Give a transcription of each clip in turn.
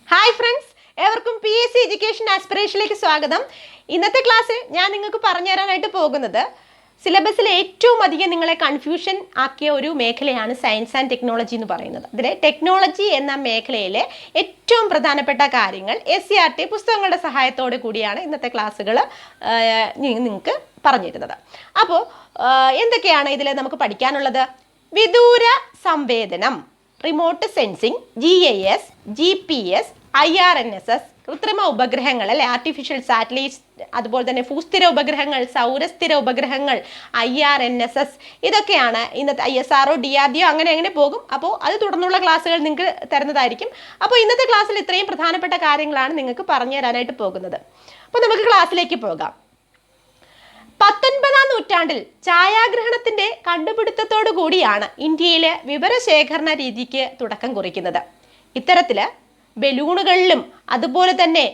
Hi friends, ഏവർക്കും PSC education ആസ്പിറേഷനിലേക്ക് സ്വാഗതം. ഇന്നത്തെ ക്ലാസ്സിൽ ഞാൻ നിങ്ങൾക്ക് പറഞ്ഞു തരാനായിട്ട് പോകുന്നത് സിലബസിൽ ഏറ്റവും അധികം നിങ്ങളെ കൺഫ്യൂഷൻ ആക്കിയ ഒരു മേഖലയാണ് സയൻസ് ആൻഡ് ടെക്നോളജി എന്ന് പറയുന്നത്. അതിലെ ടെക്നോളജി എന്ന മേഖലയിലെ ഏറ്റവും പ്രധാനപ്പെട്ട കാര്യങ്ങൾ SCERT പുസ്തകങ്ങളുടെ സഹായത്തോടു കൂടിയാണ് ഇന്നത്തെ ക്ലാസ്സുകൾ നിങ്ങൾക്ക് പറഞ്ഞു തരുന്നത്. അപ്പോൾ എന്തൊക്കെയാണ് ഇതിൽ നമുക്ക് പഠിക്കാനുള്ളത്? വിദൂര സംവേദനം, remote sensing, GIS, GPS, IRNSS, കൃത്രിമ ഉപഗ്രഹങ്ങൾ അല്ലെ, ആർട്ടിഫിഷ്യൽ സാറ്റലൈറ്റ്സ്, അതുപോലെ തന്നെ ഭൂസ്ഥിര ഉപഗ്രഹങ്ങൾ, സൗരസ്ഥിര ഉപഗ്രഹങ്ങൾ, IRNSS, ഇതൊക്കെയാണ് ഇന്നത്തെ ISRO, DRDO അങ്ങനെ പോകും. അപ്പോൾ അത് തുടർന്നുള്ള ക്ലാസ്സുകൾ നിങ്ങൾക്ക് തരുന്നതായിരിക്കും. അപ്പോൾ ഇന്നത്തെ ക്ലാസ്സിൽ ഇത്രയും പ്രധാനപ്പെട്ട കാര്യങ്ങളാണ് നിങ്ങൾക്ക് പറഞ്ഞു തരാനായിട്ട് പോകുന്നത്. അപ്പോൾ നമുക്ക് ക്ലാസ്സിലേക്ക് പോകാം. 19ാം നൂറ്റാണ്ടിൽ ഛായാഗ്രഹണത്തിന്റെ കണ്ടുപിടുത്തത്തോടു കൂടിയാണ് ഇന്ത്യയിലെ വിവരശേഖരണ രീതിക്ക് തുടക്കം കുറിക്കുന്നത്. ഇത്തരത്തില് ബലൂണുകളിലും അതുപോലെ തന്നെ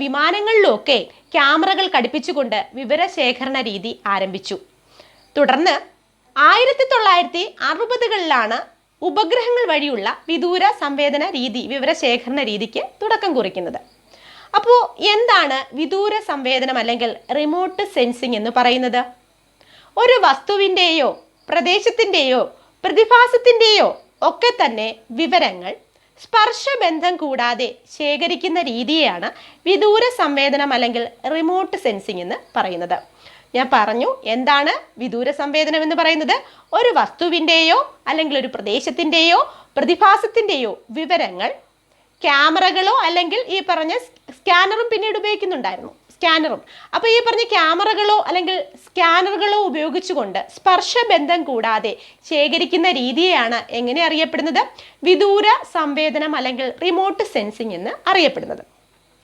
വിമാനങ്ങളിലും ഒക്കെ ക്യാമറകൾ ഘടിപ്പിച്ചുകൊണ്ട് വിവരശേഖരണ രീതി ആരംഭിച്ചു. തുടർന്ന് 1960കളിലാണ് ഉപഗ്രഹങ്ങൾ വഴിയുള്ള വിദൂര സംവേദന രീതി, വിവരശേഖരണ രീതിക്ക് തുടക്കം കുറിക്കുന്നത്. അപ്പോൾ എന്താണ് വിദൂര സംവേദനം അല്ലെങ്കിൽ റിമോട്ട് സെൻസിങ് എന്ന് പറയുന്നത്? ഒരു വസ്തുവിൻ്റെയോ പ്രദേശത്തിൻ്റെയോ പ്രതിഭാസത്തിൻ്റെയോ ഒക്കെ തന്നെ വിവരങ്ങൾ സ്പർശബന്ധം കൂടാതെ ശേഖരിക്കുന്ന രീതിയെയാണ് വിദൂര സംവേദനം അല്ലെങ്കിൽ റിമോട്ട് സെൻസിങ് എന്ന് പറയുന്നത്. ഞാൻ പറഞ്ഞു, എന്താണ് വിദൂര സംവേദനം എന്ന് പറയുന്നത്? ഒരു വസ്തുവിൻ്റെയോ അല്ലെങ്കിൽ ഒരു പ്രദേശത്തിൻ്റെയോ പ്രതിഭാസത്തിൻ്റെയോ വിവരങ്ങൾ ക്യാമറകളോ അല്ലെങ്കിൽ ഈ പറഞ്ഞ സ്കാനറും പിന്നീട് ഉപയോഗിക്കുന്നുണ്ടായിരുന്നു, സ്കാനറും. അപ്പോൾ ഈ പറഞ്ഞ ക്യാമറകളോ അല്ലെങ്കിൽ സ്കാനറുകളോ ഉപയോഗിച്ചുകൊണ്ട് സ്പർശബന്ധം കൂടാതെ ശേഖരിക്കുന്ന രീതിയെയാണ് എങ്ങനെ അറിയപ്പെടുന്നത്? വിദൂര സംവേദനം അല്ലെങ്കിൽ റിമോട്ട് സെൻസിങ് എന്ന് അറിയപ്പെടുന്നത്.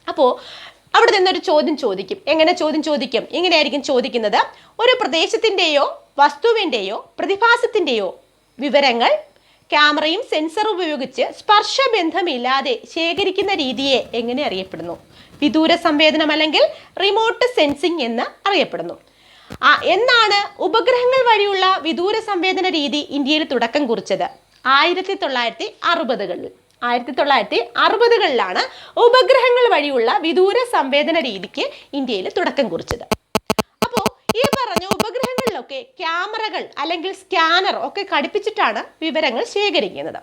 അപ്പോൾ അവിടെ നിന്നൊരു ചോദ്യം ചോദിക്കും. എങ്ങനെ ചോദ്യം ചോദിക്കും? ഇങ്ങനെയായിരിക്കും ചോദിക്കുന്നത്: ഒരു പ്രദേശത്തിൻ്റെയോ വസ്തുവിൻ്റെയോ പ്രതിഭാസത്തിൻ്റെയോ വിവരങ്ങൾ ക്യാമറയും സെൻസറും ഉപയോഗിച്ച് സ്പർശബന്ധമില്ലാതെ ശേഖരിക്കുന്ന രീതിയെ എങ്ങനെ അറിയപ്പെടുന്നു? വിദൂര സംവേദനം അല്ലെങ്കിൽ റിമോട്ട് സെൻസിങ് എന്ന് അറിയപ്പെടുന്നു. എന്നാണ് ഉപഗ്രഹങ്ങൾ വഴിയുള്ള വിദൂര സംവേദന രീതി ഇന്ത്യയിൽ തുടക്കം കുറിച്ചത്? 1960കളിൽ. 1960കളിലാണ് ഉപഗ്രഹങ്ങൾ വഴിയുള്ള വിദൂര സംവേദന രീതിക്ക് ഇന്ത്യയിൽ തുടക്കം കുറിച്ചത്. അപ്പോൾ ഈ പറഞ്ഞ ഉപഗ്രഹങ്ങളിലൊക്കെ ക്യാമറകൾ അല്ലെങ്കിൽ സ്കാനർ ഒക്കെ ഘടിപ്പിച്ചിട്ടാണ് വിവരങ്ങൾ ശേഖരിക്കുന്നത്.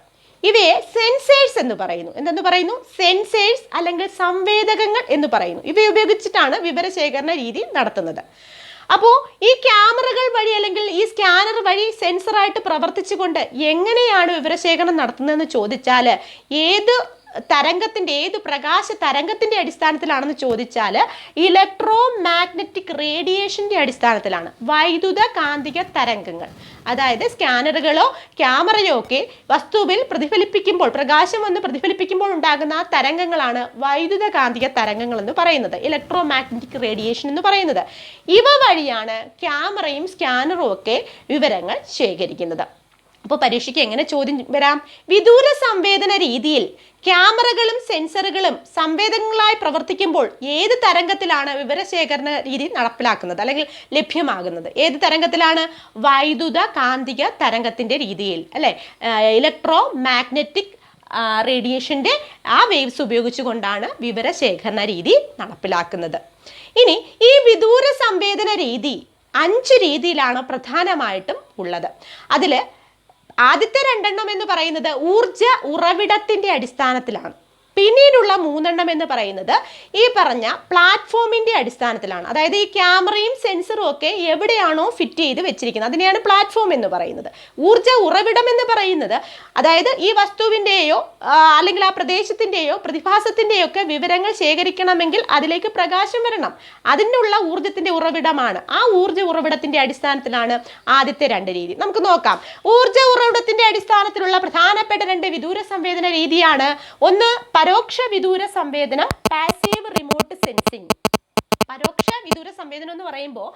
ഇവയെ സെൻസേഴ്സ് എന്ന് പറയുന്നു. എന്തെന്ന് പറയുന്നു? സെൻസേഴ്സ് അല്ലെങ്കിൽ സംവേദകങ്ങൾ എന്ന് പറയുന്നു. ഇവ ഉപയോഗിച്ചിട്ടാണ് വിവരശേഖരണ രീതി നടത്തുന്നത്. അപ്പോൾ ഈ ക്യാമറകൾ വഴി അല്ലെങ്കിൽ ഈ സ്കാനർ വഴി സെൻസറായിട്ട് പ്രവർത്തിച്ചുകൊണ്ട് എങ്ങനെയാണ് വിവരശേഖരണം നടത്തുന്നതെന്ന് ചോദിച്ചാൽ ഏത് തരംഗത്തിൻ്റെ, ഏത് പ്രകാശ തരംഗത്തിൻ്റെ അടിസ്ഥാനത്തിലാണെന്ന് ചോദിച്ചാൽ ഇലക്ട്രോ മാഗ്നറ്റിക് റേഡിയേഷൻ്റെ അടിസ്ഥാനത്തിലാണ്. വൈദ്യുത കാന്തിക തരംഗങ്ങൾ, അതായത് സ്കാനറുകളോ ക്യാമറയോ ഒക്കെ വസ്തുവിൽ പ്രതിഫലിപ്പിക്കുമ്പോൾ, പ്രകാശം വന്ന് പ്രതിഫലിപ്പിക്കുമ്പോൾ ഉണ്ടാകുന്ന ആ തരംഗങ്ങളാണ് വൈദ്യുത കാന്തിക തരംഗങ്ങൾ എന്ന് പറയുന്നത്, ഇലക്ട്രോ മാഗ്നറ്റിക് റേഡിയേഷൻ എന്ന് പറയുന്നത്. ഇവ വഴിയാണ് ക്യാമറയും സ്കാനറും ഒക്കെ വിവരങ്ങൾ ശേഖരിക്കുന്നത്. അപ്പോൾ പരീക്ഷയ്ക്ക് എങ്ങനെ ചോദ്യം വരാം? വിദൂര സംവേദന രീതിയിൽ ക്യാമറകളും സെൻസറുകളും സംവേദനങ്ങളായി പ്രവർത്തിക്കുമ്പോൾ ഏത് തരംഗത്തിലാണ് വിവരശേഖരണ രീതി നടപ്പിലാക്കുന്നത് അല്ലെങ്കിൽ ലഭ്യമാകുന്നത്? ഏത് തരംഗത്തിലാണ്? വൈദ്യുത കാന്തിക തരംഗത്തിൻ്റെ രീതിയിൽ, അല്ലെ? ഇലക്ട്രോ മാഗ്നറ്റിക് റേഡിയേഷൻ്റെ ആ വേവ്സ് ഉപയോഗിച്ചുകൊണ്ടാണ് വിവരശേഖരണ രീതി നടപ്പിലാക്കുന്നത്. ഇനി ഈ വിദൂര സംവേദന രീതി 5 രീതിയിലാണ് പ്രധാനമായിട്ടും ഉള്ളത്. അതിൽ ആദ്യത്തെ 2 എന്ന് പറയുന്നത് ഊർജ ഉറവിടത്തിന്റെ അടിസ്ഥാനത്തിലാണ്. പിന്നീടുള്ള 3 എന്ന് പറയുന്നത് ഈ പറഞ്ഞ പ്ലാറ്റ്ഫോമിന്റെ അടിസ്ഥാനത്തിലാണ്. അതായത് ഈ ക്യാമറയും സെൻസറും ഒക്കെ എവിടെയാണോ ഫിറ്റ് ചെയ്ത് വെച്ചിരിക്കുന്നത് അതിനെയാണ് പ്ലാറ്റ്ഫോം എന്ന് പറയുന്നത്. ഊർജ ഉറവിടം എന്ന് പറയുന്നത് അതായത് ഈ വസ്തുവിൻ്റെയോ അല്ലെങ്കിൽ ആ പ്രദേശത്തിൻ്റെയോ പ്രതിഭാസത്തിൻ്റെയോ ഒക്കെ വിവരങ്ങൾ ശേഖരിക്കണമെങ്കിൽ അതിലേക്ക് പ്രകാശം വരണം. അതിനുള്ള ഊർജത്തിന്റെ ഉറവിടമാണ്. ആ ഊർജ ഉറവിടത്തിന്റെ അടിസ്ഥാനത്തിലാണ് ആദ്യത്തെ 2 രീതി. നമുക്ക് നോക്കാം. ഊർജ ഉറവിടത്തിന്റെ അടിസ്ഥാനത്തിലുള്ള പ്രധാനപ്പെട്ട 2 വിദൂര സംവേദന രീതിയാണ്. ഒന്ന് പരോക്ഷ വിദൂര സംവേദനം, പാസീവ് റിമോട്ട് സെൻസിങ്. പരോക്ഷ വിദൂര സംവേദനം എന്ന് പറയുമ്പോൾ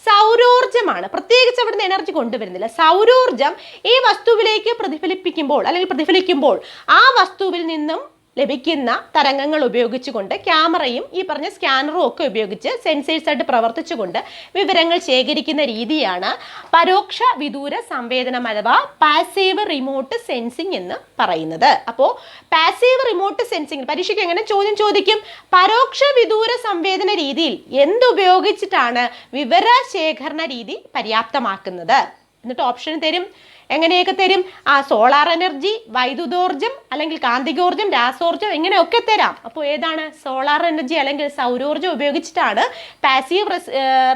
സൗരോർജ്ജമാണ്. പ്രത്യേകിച്ച് അവിടുന്ന് എനർജി കൊണ്ടുവരുന്നില്ല. സൗരോർജ്ജം ഈ വസ്തുവിലേക്ക് പ്രതിഫലിപ്പിക്കുമ്പോൾ അല്ലെങ്കിൽ പ്രതിഫലിക്കുമ്പോൾ ആ വസ്തുവിൽ നിന്നും ലഭിക്കുന്ന തരംഗങ്ങൾ ഉപയോഗിച്ചുകൊണ്ട് ക്യാമറയും ഈ പറഞ്ഞ സ്കാനറും ഒക്കെ ഉപയോഗിച്ച് സെൻസേഴ്സ് ആയിട്ട് പ്രവർത്തിച്ചുകൊണ്ട് വിവരങ്ങൾ ശേഖരിക്കുന്ന രീതിയാണ് പരോക്ഷ വിദൂര സംവേദനം അഥവാ പാസീവ് റിമോട്ട് സെൻസിങ് എന്ന് പറയുന്നത്. അപ്പോൾ പാസീവ് റിമോട്ട് സെൻസിങ് പരീക്ഷയ്ക്ക് എങ്ങനെ ചോദ്യം ചോദിക്കും? പരോക്ഷ വിദൂര സംവേദന രീതിയിൽ എന്തുപയോഗിച്ചിട്ടാണ് വിവരശേഖരണ രീതി പര്യാപ്തമാക്കുന്നത്? എന്നിട്ട് ഓപ്ഷൻ തരും. എങ്ങനെയൊക്കെ തരും? സോളാർ എനർജി, വൈദ്യുതോർജ്ജം, അല്ലെങ്കിൽ കാന്തികോർജ്ജം, രാസോർജ്ജം, ഇങ്ങനെയൊക്കെ തരാം. അപ്പോൾ ഏതാണ്? സോളാർ എനർജി അല്ലെങ്കിൽ സൗരോർജ്ജം ഉപയോഗിച്ചിട്ടാണ് പാസീവ്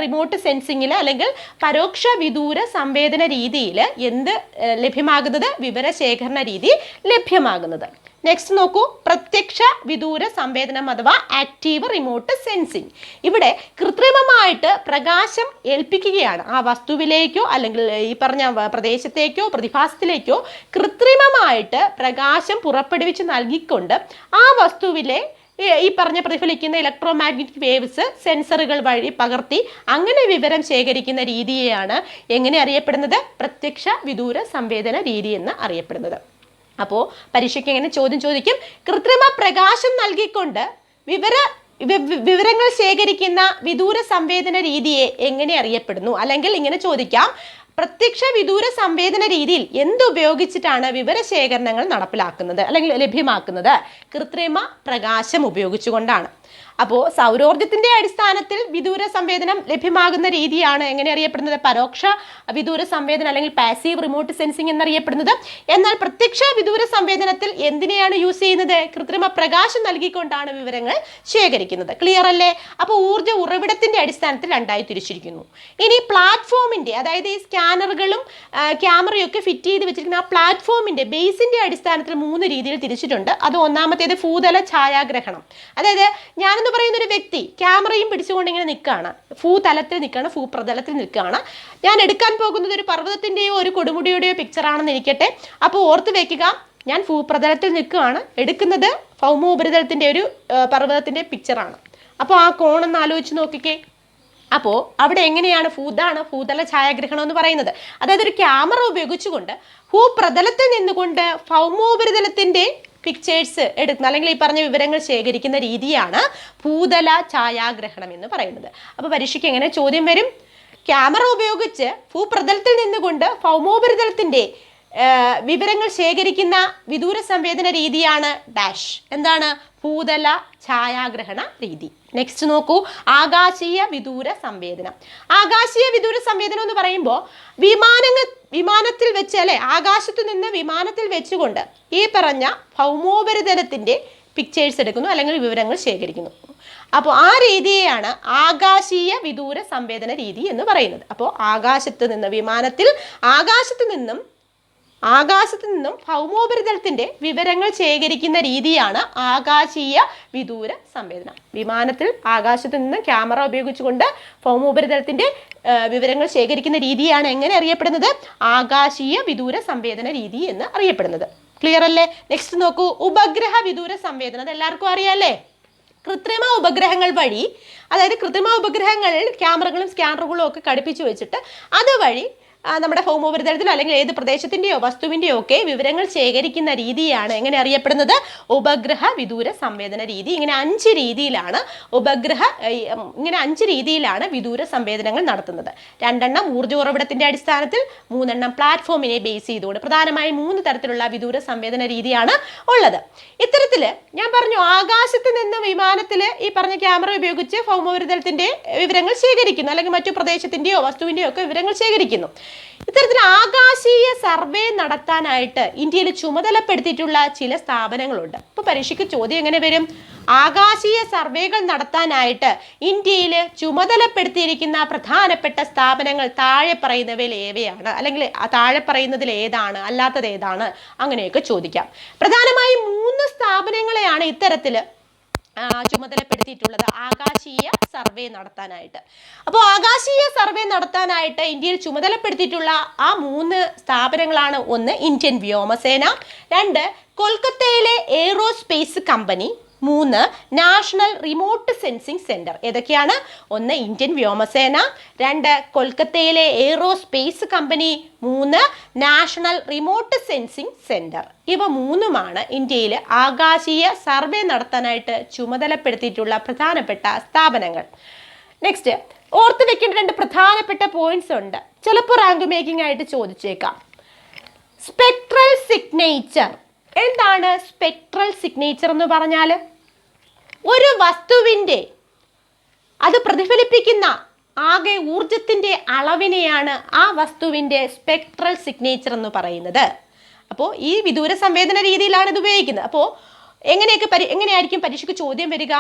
റിമോട്ട് സെൻസിങ്ങിൽ അല്ലെങ്കിൽ പരോക്ഷ വിദൂര സംവേദന രീതിയിൽ എന്ത് ലഭ്യമാകുന്നത്? വിവരശേഖരണ രീതി ലഭ്യമാകുന്നത്. നെക്സ്റ്റ് നോക്കൂ, പ്രത്യക്ഷ വിദൂര സംവേദനം അഥവാ ആക്റ്റീവ് റിമോട്ട് സെൻസിങ്. ഇവിടെ കൃത്രിമമായിട്ട് പ്രകാശം ഏൽപ്പിക്കുകയാണ്. ആ വസ്തുവിലേക്കോ അല്ലെങ്കിൽ ഈ പറഞ്ഞ പ്രദേശത്തേക്കോ പ്രതിഭാസത്തിലേക്കോ കൃത്രിമമായിട്ട് പ്രകാശം പുറപ്പെടുവിച്ച് നൽകിക്കൊണ്ട് ആ വസ്തുവിലെ ഈ പറഞ്ഞ പ്രതിഫലിക്കുന്ന ഇലക്ട്രോ മാഗ്നറ്റിക് വേവ്സ് സെൻസറുകൾ വഴി പകർത്തി അങ്ങനെ വിവരം ശേഖരിക്കുന്ന രീതിയെയാണ് എങ്ങനെ അറിയപ്പെടുന്നത്? പ്രത്യക്ഷ വിദൂര സംവേദന രീതി എന്ന് അറിയപ്പെടുന്നത്. അപ്പോൾ പരീക്ഷയ്ക്ക് എങ്ങനെ ചോദ്യം ചോദിക്കും? കൃത്രിമ പ്രകാശം നൽകിക്കൊണ്ട് വിവരങ്ങൾ ശേഖരിക്കുന്ന വിദൂര സംവേദന രീതിയെ എങ്ങനെ അറിയപ്പെടുന്നു? അല്ലെങ്കിൽ ഇങ്ങനെ ചോദിക്കാം, പ്രത്യക്ഷ വിദൂര സംവേദന രീതിയിൽ എന്തുപയോഗിച്ചിട്ടാണ് വിവരശേഖരണങ്ങൾ നടപ്പിലാക്കുന്നത് അല്ലെങ്കിൽ ലഭ്യമാക്കുന്നത്? കൃത്രിമ പ്രകാശം ഉപയോഗിച്ചുകൊണ്ടാണ്. അപ്പോൾ സൗരോർജ്ജത്തിന്റെ അടിസ്ഥാനത്തിൽ വിദൂര സംവേദനം ലഭ്യമാകുന്ന രീതിയാണ് എങ്ങനെ അറിയപ്പെടുന്നത്? പരോക്ഷ വിദൂര സംവേദനം അല്ലെങ്കിൽ പാസീവ് റിമോട്ട് സെൻസിങ് എന്നറിയപ്പെടുന്നത്. എന്നാൽ പ്രത്യക്ഷ വിദൂര സംവേദനത്തിൽ എന്തിനെയാണ് യൂസ് ചെയ്യുന്നത്? കൃത്രിമ പ്രകാശം നൽകിക്കൊണ്ടാണ് വിവരങ്ങൾ ശേഖരിക്കുന്നത്. ക്ലിയർ അല്ലേ? അപ്പോൾ ഊർജ്ജ ഉറവിടത്തിന്റെ അടിസ്ഥാനത്തിൽ രണ്ടായി തിരിച്ചിരിക്കുന്നു. ഇനി പ്ലാറ്റ്ഫോമിന്റെ, അതായത് ഈ സ്കാനറുകളും ക്യാമറയും ഒക്കെ ഫിറ്റ് ചെയ്ത് വെച്ചിരിക്കുന്ന ആ പ്ലാറ്റ്ഫോമിന്റെ ബേസിന്റെ അടിസ്ഥാനത്തിൽ 3 രീതിയിൽ തിരിച്ചിട്ടുണ്ട്. അത് ഒന്നാമത്തേത് ഭൂതല ഛായാഗ്രഹണം. അതായത് ഞാനെന്ന് പറയുന്ന ഒരു വ്യക്തി ക്യാമറയും പിടിച്ചുകൊണ്ട് ഇങ്ങനെ നിൽക്കുകയാണ്, ഭൂതലത്തിൽ നിൽക്കുകയാണ്, ഭൂപ്രതലത്തിൽ നിൽക്കുകയാണ്. ഞാൻ എടുക്കാൻ പോകുന്നത് ഒരു പർവ്വതത്തിന്റെയോ ഒരു കൊടുമുടിയുടെയോ പിക്ചർ ആണെന്ന് ഇരിക്കട്ടെ. അപ്പോൾ ഓർത്ത് വെക്കുക, ഞാൻ ഭൂപ്രതലത്തിൽ നിൽക്കുകയാണ്, എടുക്കുന്നത് ഭൗമോപരിതലത്തിന്റെ ഒരു പർവ്വതത്തിന്റെ പിക്ചറാണ്. അപ്പോൾ ആ കോണെന്ന് ആലോചിച്ച് നോക്കിക്കേ. അപ്പോൾ അവിടെ എങ്ങനെയാണ് ഭൂതല ഛായാഗ്രഹണം എന്ന് പറയുന്നത്? അതായത് ഒരു ക്യാമറ ഉപയോഗിച്ചുകൊണ്ട് ഭൂപ്രതലത്തിൽ നിന്നുകൊണ്ട് ഭൗമോപരിതലത്തിന്റെ പിക്ചേഴ്സ് എടുക്കുന്ന അല്ലെങ്കിൽ ഈ പറഞ്ഞ വിവരങ്ങൾ ശേഖരിക്കുന്ന രീതിയാണ് ഭൂതല ഛായാഗ്രഹണം എന്ന് പറയുന്നത്. അപ്പോൾ പരീക്ഷയ്ക്ക് എങ്ങനെ ചോദ്യം വരും? ക്യാമറ ഉപയോഗിച്ച് ഭൂപ്രതലത്തിൽ നിന്നുകൊണ്ട് ഭൗമോപരിതലത്തിന്റെ വിവരങ്ങൾ ശേഖരിക്കുന്ന വിദൂര സംവേദന രീതിയാണ് ഡാഷ്. എന്താണ്? ഭൂതല ഛായാഗ്രഹണ രീതി. നെക്സ്റ്റ് നോക്കൂ, ആകാശീയ വിദൂര സംവേദനം. ആകാശീയ വിദൂര സംവേദനം എന്ന് പറയുമ്പോൾ വിമാനത്തിൽ വെച്ച് അല്ലെ, ആകാശത്തു നിന്ന് വിമാനത്തിൽ വെച്ചുകൊണ്ട് ഈ പറഞ്ഞ ഭൗമോപരിതലത്തിന്റെ പിക്ചേഴ്സ് എടുക്കുന്നു അല്ലെങ്കിൽ വിവരങ്ങൾ ശേഖരിക്കുന്നു. അപ്പോൾ ആ രീതിയെയാണ് ആകാശീയ വിദൂര സംവേദന രീതി എന്ന് പറയുന്നത്. അപ്പോൾ ആകാശത്തു നിന്നും ഭൗമോപരിതലത്തിന്റെ വിവരങ്ങൾ ശേഖരിക്കുന്ന രീതിയാണ് ആകാശീയ വിദൂര സംവേദനം. വിമാനത്തിൽ ആകാശത്തു നിന്ന് ക്യാമറ ഉപയോഗിച്ചുകൊണ്ട് ഭൗമോപരിതലത്തിന്റെ വിവരങ്ങൾ ശേഖരിക്കുന്ന രീതിയാണ് എങ്ങനെ അറിയപ്പെടുന്നത്? ആകാശീയ വിദൂര സംവേദന രീതി എന്ന് അറിയപ്പെടുന്നത്. ക്ലിയർ അല്ലേ? നെക്സ്റ്റ് നോക്കൂ, ഉപഗ്രഹ വിദൂര സംവേദനം. അത് എല്ലാവർക്കും അറിയാല്ലേ? കൃത്രിമ ഉപഗ്രഹങ്ങൾ വഴി, അതായത് കൃത്രിമ ഉപഗ്രഹങ്ങളിൽ ക്യാമറകളും സ്കാനറുകളും ഒക്കെ ഘടിപ്പിച്ചു വെച്ചിട്ട് അതുവഴി നമ്മുടെ ഭൗമോപരിതലത്തിലോ അല്ലെങ്കിൽ ഏത് പ്രദേശത്തിന്റെയോ വസ്തുവിന്റെയോ ഒക്കെ വിവരങ്ങൾ ശേഖരിക്കുന്ന രീതിയാണ് എങ്ങനെ അറിയപ്പെടുന്നത്? ഉപഗ്രഹ വിദൂര സംവേദന രീതി. ഇങ്ങനെ 5 രീതിയിലാണ് വിദൂര സംവേദനങ്ങൾ നടത്തുന്നത്. 2 ഊർജ്ജ ഉറവിടത്തിന്റെ അടിസ്ഥാനത്തിൽ, 3 പ്ലാറ്റ്ഫോമിനെ ബേസ് ചെയ്തുകൊണ്ട്. പ്രധാനമായും 3 തരത്തിലുള്ള വിദൂര സംവേദന രീതിയാണ് ഉള്ളത്. ഇത്തരത്തില് ഞാൻ പറഞ്ഞു, ആകാശത്ത് നിന്ന് വിമാനത്തിൽ ഈ പറഞ്ഞ ക്യാമറ ഉപയോഗിച്ച് ഭൗമോപരിതലത്തിന്റെ വിവരങ്ങൾ ശേഖരിക്കുന്നു അല്ലെങ്കിൽ മറ്റു പ്രദേശത്തിന്റെയോ വസ്തുവിന്റെയോ ഒക്കെ വിവരങ്ങൾ ശേഖരിക്കുന്നു. ഇത്തരത്തിൽ ആകാശീയ സർവേ നടത്താനായിട്ട് ഇന്ത്യയിൽ ചുമതലപ്പെടുത്തിയിട്ടുള്ള ചില സ്ഥാപനങ്ങളുണ്ട്. ഇപ്പൊ പരീക്ഷയ്ക്ക് ചോദ്യം എങ്ങനെ വരും? ആകാശീയ സർവേകൾ നടത്താനായിട്ട് ഇന്ത്യയിൽ ചുമതലപ്പെടുത്തിയിരിക്കുന്ന പ്രധാനപ്പെട്ട സ്ഥാപനങ്ങൾ താഴെ പറയുന്നവയിൽ ഏവയാണ്, അല്ലെങ്കിൽ താഴെ പറയുന്നതിൽ ഏതാണ്, അല്ലാത്തത് ഏതാണ്, അങ്ങനെയൊക്കെ ചോദിക്കാം. പ്രധാനമായും 3 സ്ഥാപനങ്ങളെയാണ് ഇത്തരത്തില് ചുമതലപ്പെടുത്തിയിട്ടുള്ളത് ആകാശീയ സർവേ നടത്താനായിട്ട്. അപ്പോൾ ആകാശീയ സർവേ നടത്താനായിട്ട് ഇന്ത്യയിൽ ചുമതലപ്പെടുത്തിയിട്ടുള്ള ആ 3 സ്ഥാപനങ്ങളാണ്: 1 ഇന്ത്യൻ വ്യോമസേന, 2 കൊൽക്കത്തയിലെ aerospace company. 3 national remote sensing centre. ഏതൊക്കെയാണ്? 1 ഇന്ത്യൻ വ്യോമസേന, 2 കൊൽക്കത്തയിലെ aerospace company, 3 national remote sensing centre. ഇവ 3ഉമാണ് ഇന്ത്യയിൽ ആകാശീയ സർവേ നടത്താനായിട്ട് ചുമതലപ്പെടുത്തിയിട്ടുള്ള പ്രധാനപ്പെട്ട സ്ഥാപനങ്ങൾ. നെക്സ്റ്റ്, ഓർത്ത് വെക്കേണ്ട 2 പ്രധാനപ്പെട്ട പോയിന്റ്സ് ഉണ്ട്. ചിലപ്പോൾ റാങ്ക് മേക്കിംഗ് ആയിട്ട് ചോദിച്ചേക്കാം. Spectral signature. എന്താണ് സ്പെക്ട്രൽ സിഗ്നേച്ചർ എന്ന് പറഞ്ഞാൽ? ഒരു വസ്തുവിൻ്റെ അത് പ്രതിഫലിപ്പിക്കുന്ന ആകെ ഊർജത്തിൻ്റെ അളവിനെയാണ് ആ വസ്തുവിൻ്റെ സ്പെക്ട്രൽ സിഗ്നേച്ചർ എന്ന് പറയുന്നത്. അപ്പോൾ ഈ വിദൂര സംവേദന രീതിയിലാണ് ഇത് ഉപയോഗിക്കുന്നത്. അപ്പോൾ എങ്ങനെയായിരിക്കും പരീക്ഷയ്ക്ക് ചോദ്യം വരിക?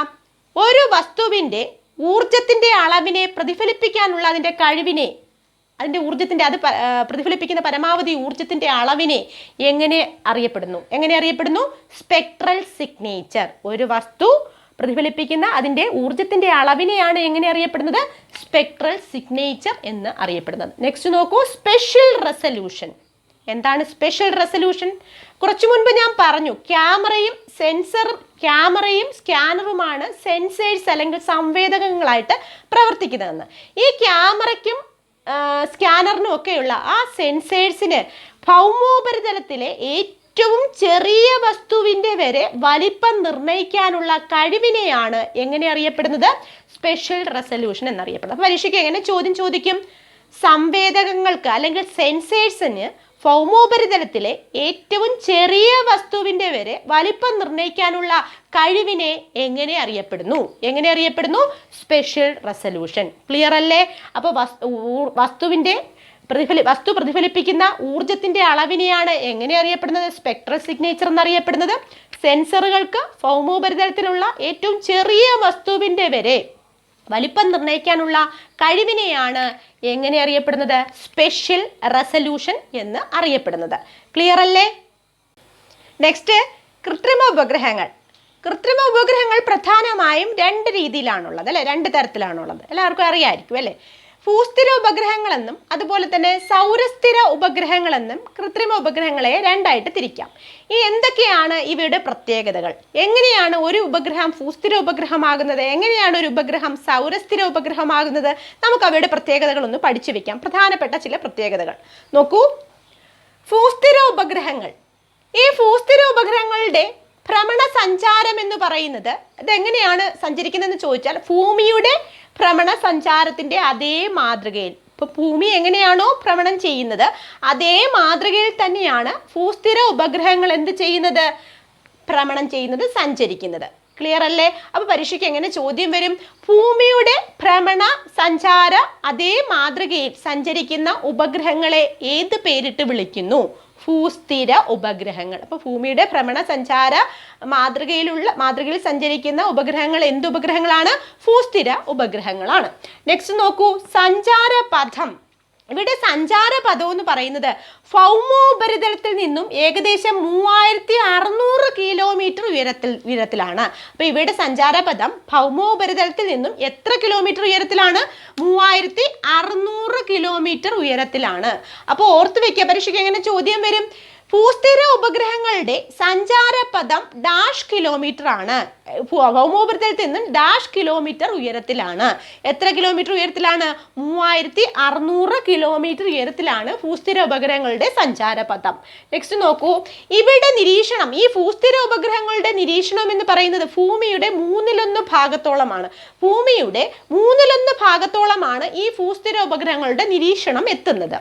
ഒരു വസ്തുവിൻ്റെ ഊർജത്തിൻ്റെ അളവിനെ പ്രതിഫലിപ്പിക്കാനുള്ള അതിൻ്റെ കഴിവിനെ, അതിൻ്റെ ഊർജത്തിൻ്റെ പ്രതിഫലിപ്പിക്കുന്ന പരമാവധി ഊർജത്തിൻ്റെ അളവിനെ എങ്ങനെ അറിയപ്പെടുന്നു? Spectral signature. ഒരു വസ്തു പ്രതിഫലിപ്പിക്കുന്ന അതിൻ്റെ ഊർജത്തിൻ്റെ അളവിനെയാണ് എങ്ങനെ അറിയപ്പെടുന്നത്? സ്പെക്ട്രൽ സിഗ്നേച്ചർ എന്ന് അറിയപ്പെടുന്നത്. നെക്സ്റ്റ് നോക്കൂ, സ്പെഷ്യൽ റെസല്യൂഷൻ. എന്താണ് സ്പെഷ്യൽ റെസല്യൂഷൻ? കുറച്ചു മുൻപ് ഞാൻ പറഞ്ഞു, ക്യാമറയും സ്കാനറുമാണ് സെൻസേഴ്സ് അല്ലെങ്കിൽ സംവേദകങ്ങളായിട്ട് പ്രവർത്തിക്കുന്നതെന്ന്. ഈ ക്യാമറയ്ക്കും സ്കാനറിനും ഒക്കെയുള്ള ആ സെൻസേഴ്സിന് ഭൗമോപരിതലത്തിലെ ഏറ്റവും ചെറിയ വസ്തുവിൻ്റെ വരെ വലിപ്പം നിർണ്ണയിക്കാനുള്ള കഴിവിനെയാണ് എങ്ങനെ അറിയപ്പെടുന്നത്? സ്പെഷ്യൽ റെസല്യൂഷൻ എന്നറിയപ്പെടുന്നത്. അപ്പോൾ പരീക്ഷയ്ക്ക് എങ്ങനെ ചോദ്യം ചോദിക്കും? സംവേദകങ്ങൾക്ക് അല്ലെങ്കിൽ സെൻസേഴ്സിന് ഭൗമോപരിതലത്തിലെ ഏറ്റവും ചെറിയ വസ്തുവിൻ്റെ വരെ വലിപ്പം നിർണ്ണയിക്കാനുള്ള കഴിവിനെ എങ്ങനെ അറിയപ്പെടുന്നു? Special resolution. ക്ലിയർ അല്ലേ? അപ്പോൾ വസ്തു പ്രതിഫലിപ്പിക്കുന്ന ഊർജത്തിന്റെ അളവിനെയാണ് എങ്ങനെ അറിയപ്പെടുന്നത്? സ്പെക്ട്രൽ സിഗ്നേച്ചർ എന്നറിയപ്പെടുന്നത്. സെൻസറുകൾക്ക് ഭൗമോപരിതലത്തിലുള്ള ഏറ്റവും ചെറിയ വസ്തുവിൻ്റെ വരെ വലിപ്പം നിർണ്ണയിക്കാനുള്ള കഴിവിനെയാണ് എങ്ങനെ അറിയപ്പെടുന്നത്? സ്പെഷ്യൽ റെസല്യൂഷൻ എന്ന് അറിയപ്പെടുന്നത്. ക്ലിയർ അല്ലേ? നെക്സ്റ്റ്, കൃത്രിമ ഉപഗ്രഹങ്ങൾ. കൃത്രിമ ഉപഗ്രഹങ്ങൾ പ്രധാനമായും 2 രീതിയിലാണുള്ളത് അല്ലേ? 2 തരത്തിലാണുള്ളത്. എല്ലാവർക്കും അറിയാമായിരിക്കും അല്ലേ? ഭൂസ്ഥിര ഉപഗ്രഹങ്ങളെന്നും അതുപോലെ തന്നെ സൗരസ്ഥിര ഉപഗ്രഹങ്ങളെന്നും കൃത്രിമ ഉപഗ്രഹങ്ങളെ 2ആയിട്ട് തിരിക്കാം. ഇനി എന്തൊക്കെയാണ് ഇവയുടെ പ്രത്യേകതകൾ? എങ്ങനെയാണ് ഒരു ഉപഗ്രഹം ഭൂസ്ഥിര ഉപഗ്രഹമാകുന്നത്? എങ്ങനെയാണ് ഒരു ഉപഗ്രഹം സൗരസ്ഥിര ഉപഗ്രഹമാകുന്നത്? നമുക്ക് അവയുടെ പ്രത്യേകതകൾ ഒന്ന് പഠിച്ചു വെക്കാം. പ്രധാനപ്പെട്ട ചില പ്രത്യേകതകൾ നോക്കൂ. ഭൂസ്ഥിര ഉപഗ്രഹങ്ങൾ. ഈ ഭൂസ്ഥിര ഉപഗ്രഹങ്ങളുടെ ഭ്രമണ സഞ്ചാരം എന്ന് പറയുന്നത് ഇതെങ്ങനെയാണ് സഞ്ചരിക്കുന്നതെന്ന് ചോദിച്ചാൽ ഭൂമിയുടെ ഭ്രമണ സഞ്ചാരത്തിൻ്റെ അതേ മാതൃകയിൽ, ഇപ്പോൾ ഭൂമി എങ്ങനെയാണോ ഭ്രമണം ചെയ്യുന്നത് അതേ മാതൃകയിൽ തന്നെയാണ് ഭൂസ്ഥിര ഉപഗ്രഹങ്ങൾ ഭ്രമണം ചെയ്യുന്നത്, സഞ്ചരിക്കുന്നത്. ക്ലിയർ അല്ലേ? അപ്പോൾ പരീക്ഷയ്ക്ക് എങ്ങനെ ചോദ്യം വരും? ഭൂമിയുടെ ഭ്രമണ സഞ്ചാര അതേ മാതൃകയിൽ സഞ്ചരിക്കുന്ന ഉപഗ്രഹങ്ങളെ ഏത് പേരിട്ട് വിളിക്കുന്നു? ഭൂസ്ഥിര ഉപഗ്രഹങ്ങൾ. അപ്പോൾ ഭൂമിയുടെ ഭ്രമണ സഞ്ചാര മാതൃകയിൽ സഞ്ചരിക്കുന്ന ഉപഗ്രഹങ്ങൾ എന്ത് ഉപഗ്രഹങ്ങളാണ്? ഭൂസ്ഥിര ഉപഗ്രഹങ്ങളാണ്. നെക്സ്റ്റ് നോക്കൂ, സഞ്ചാരപഥം. ഇവിടെ സഞ്ചാരപഥം എന്ന് പറയുന്നത് ഭൗമോപരിതലത്തിൽ നിന്നും ഏകദേശം 3600 കിലോമീറ്റർ ഉയരത്തിലാണ്. അപ്പോൾ ഇവിടെ സഞ്ചാരപഥം ഭൗമോപരിതലത്തിൽ നിന്നും എത്ര കിലോമീറ്റർ ഉയരത്തിലാണ്? 3600 കിലോമീറ്റർ ഉയരത്തിലാണ്. അപ്പോൾ ഓർത്ത് വെക്കുക, പരീക്ഷയ്ക്ക് എങ്ങനെ ചോദ്യം വരും? ഭൂസ്ഥിര ഉപഗ്രഹങ്ങളുടെ സഞ്ചാരപഥം ഡാഷ് കിലോമീറ്റർ ആണ്. ഭൗമോപരിതലത്തിൽ നിന്നും ഡാഷ് കിലോമീറ്റർ ഉയരത്തിലാണ്. എത്ര കിലോമീറ്റർ ഉയരത്തിലാണ്? 3600 കിലോമീറ്റർ ഉയരത്തിലാണ് ഭൂസ്ഥിര ഉപഗ്രഹങ്ങളുടെ സഞ്ചാരപഥം. നെക്സ്റ്റ് നോക്കൂ, ഇവിടെ നിരീക്ഷണം, ഈ ഭൂസ്ഥിര ഉപഗ്രഹങ്ങളുടെ നിരീക്ഷണം എന്ന് പറയുന്നത് ഭൂമിയുടെ 1/3 ഭാഗത്തോളമാണ്. ഭൂമിയുടെ 1/3 ഭാഗത്തോളമാണ് ഈ ഭൂസ്ഥിര ഉപഗ്രഹങ്ങളുടെ നിരീക്ഷണം എത്തുന്നത്.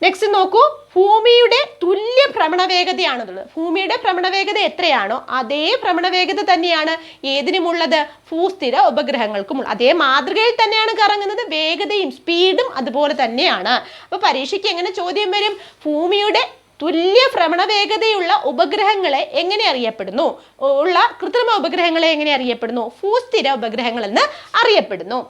നെക്സ്റ്റ് നോക്കൂ, ഭൂമിയുടെ തുല്യ ഭ്രമണവേഗതയാണുള്ളത്. ഭൂമിയുടെ ഭ്രമണവേഗത എത്രയാണോ അതേ ഭ്രമണവേഗത തന്നെയാണ് ഏതിനുമുള്ളത്? ഭൂസ്ഥിര ഉപഗ്രഹങ്ങൾക്കും. അതേ മാതൃകയിൽ തന്നെയാണ് കറങ്ങുന്നത്. വേഗതയും സ്പീഡും അതുപോലെ തന്നെയാണ്. അപ്പോൾ പരീക്ഷയ്ക്ക് എങ്ങനെ ചോദ്യം വരും? ഭൂമിയുടെ തുല്യ ഭ്രമണവേഗതയുള്ള ഉപഗ്രഹങ്ങളെ എങ്ങനെ അറിയപ്പെടുന്നു? കൃത്രിമ ഉപഗ്രഹങ്ങളെ എങ്ങനെ അറിയപ്പെടുന്നു? ഭൂസ്ഥിര ഉപഗ്രഹങ്ങൾ എന്ന് അറിയപ്പെടുന്നു.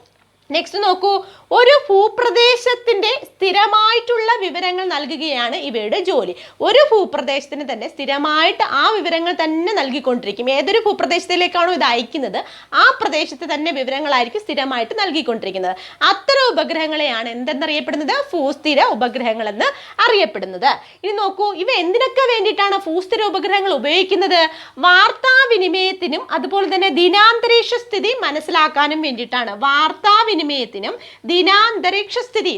നെക്സ്റ്റ് നോക്കൂ, ഒരു ഭൂപ്രദേശത്തിന്റെ സ്ഥിരമായിട്ടുള്ള വിവരങ്ങൾ നൽകുകയാണ് ഇവയുടെ ജോലി. ഒരു ഭൂപ്രദേശത്തിന് തന്നെ സ്ഥിരമായിട്ട് ആ വിവരങ്ങൾ തന്നെ നൽകിക്കൊണ്ടിരിക്കും. ഏതൊരു ഭൂപ്രദേശത്തിലേക്കാണോ ഇത് അയക്കുന്നത് ആ പ്രദേശത്ത് തന്നെ വിവരങ്ങളായിരിക്കും സ്ഥിരമായിട്ട് നൽകിക്കൊണ്ടിരിക്കുന്നത്. അത്തരം ഉപഗ്രഹങ്ങളെയാണ് എന്തെന്നറിയപ്പെടുന്നത്? ഭൂസ്ഥിര ഉപഗ്രഹങ്ങൾ എന്ന് അറിയപ്പെടുന്നത്. ഇനി നോക്കൂ, ഇവ എന്തിനൊക്കെ വേണ്ടിയിട്ടാണ് ഭൂസ്ഥിര ഉപഗ്രഹങ്ങൾ ഉപയോഗിക്കുന്നത്? വാർത്താവിനിമയത്തിനും അതുപോലെ തന്നെ ദിനാന്തരീക്ഷ സ്ഥിതി മനസ്സിലാക്കാനും വേണ്ടിയിട്ടാണ്. വാർത്താവിനിമയത്തിനും ദിനാന്തരീക്ഷ സ്ഥിതി,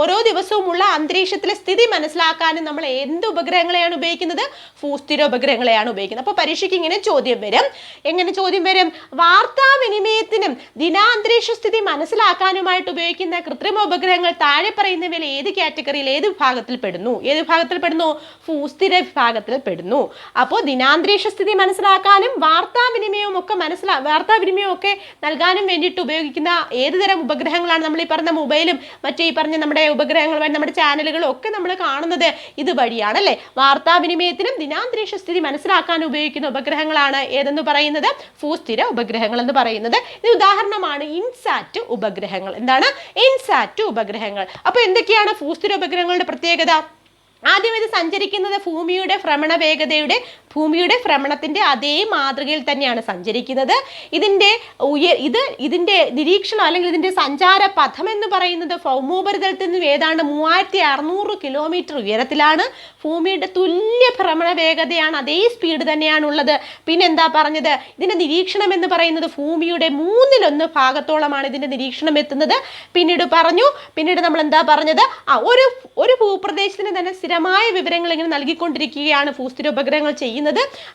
ഓരോ ദിവസവുമുള്ള അന്തരീക്ഷത്തിലെ സ്ഥിതി മനസ്സിലാക്കാനും നമ്മൾ എന്ത് ഉപഗ്രഹങ്ങളെയാണ് ഉപയോഗിക്കുന്നത്? ഭൂസ്ഥിര ഉപഗ്രഹങ്ങളെയാണ് ഉപയോഗിക്കുന്നത്. അപ്പോൾ പരീക്ഷയ്ക്ക് ഇങ്ങനെ ചോദ്യം വരും. എങ്ങനെ ചോദ്യം വരും? വാർത്താവിനിമയത്തിനും ദിനാന്തരീക്ഷ സ്ഥിതി മനസ്സിലാക്കാനുമായിട്ട് ഉപയോഗിക്കുന്ന കൃത്രിമ ഉപഗ്രഹങ്ങൾ താഴെ പറയുന്നവയിൽ ഏത് കാറ്റഗറിയിൽ, ഏത് വിഭാഗത്തിൽ പെടുന്നു? ഏത് വിഭാഗത്തിൽ പെടുന്നു? ഭൂസ്ഥിര വിഭാഗത്തിൽ പെടുന്നു. അപ്പോൾ ദിനാന്തരീക്ഷ സ്ഥിതി മനസ്സിലാക്കാനും വാർത്താവിനിമയവും ഒക്കെ നൽകാനും വേണ്ടിയിട്ട് ഉപയോഗിക്കുന്ന ഏത് തരം ഉപഗ്രഹങ്ങളാണ്? നമ്മൾ ഈ പറഞ്ഞ മൊബൈലും മറ്റേ ഈ പറഞ്ഞ നമ്മുടെ ഉപഗ്രഹങ്ങൾ വഴി നമ്മുടെ ചാനലുകളും ഒക്കെ നമ്മൾ കാണുന്നത് ഇതുവഴിയാണ് അല്ലേ? വാർത്താവിനിമയത്തിനും ദിനാന്തരീക്ഷ സ്ഥിതി മനസ്സിലാക്കാൻ ഉപയോഗിക്കുന്ന ഉപഗ്രഹങ്ങളാണ് ഏതെന്ന് പറയുന്നത്? ഭൂസ്ഥിര ഉപഗ്രഹങ്ങൾ എന്ന് പറയുന്നത്. ഇത് ഉദാഹരണമാണ് ഇൻസാറ്റ് ഉപഗ്രഹങ്ങൾ. എന്താണ്? ഇൻസാറ്റ് ഉപഗ്രഹങ്ങൾ. അപ്പൊ എന്തൊക്കെയാണ് ഭൂസ്ഥിര ഉപഗ്രഹങ്ങളുടെ പ്രത്യേകത? ആദ്യം ഇത് സഞ്ചരിക്കുന്നത് ഭൂമിയുടെ ഭ്രമണത്തിന്റെ അതേ മാതൃകയിൽ തന്നെയാണ് സഞ്ചരിക്കുന്നത്. ഇതിന്റെ നിരീക്ഷണം അല്ലെങ്കിൽ ഇതിന്റെ സഞ്ചാര പഥം എന്ന് പറയുന്നത് ഭൗമോപരിതലത്തിൽ നിന്ന് ഏതാണ്ട് 3600 കിലോമീറ്റർ ഉയരത്തിലാണ്. ഭൂമിയുടെ തുല്യ ഭ്രമണ വേഗതയാണ്, അതേ സ്പീഡ് തന്നെയാണ് ഉള്ളത്. പിന്നെ എന്താ പറഞ്ഞത്? ഇതിന്റെ നിരീക്ഷണം എന്ന് പറയുന്നത് ഭൂമിയുടെ 1/3 ഭാഗത്തോളമാണ് ഇതിന്റെ നിരീക്ഷണം എത്തുന്നത്. പിന്നീട് നമ്മൾ എന്താ പറഞ്ഞത്? ഒരു ഭൂപ്രദേശത്തിന് തന്നെ സ്ഥിരമായ വിവരങ്ങൾ ഇങ്ങനെ നൽകിക്കൊണ്ടിരിക്കുകയാണ് ഭൂസ്ഥിര ഉപഗ്രഹങ്ങൾ ചെയ്യുന്നത്.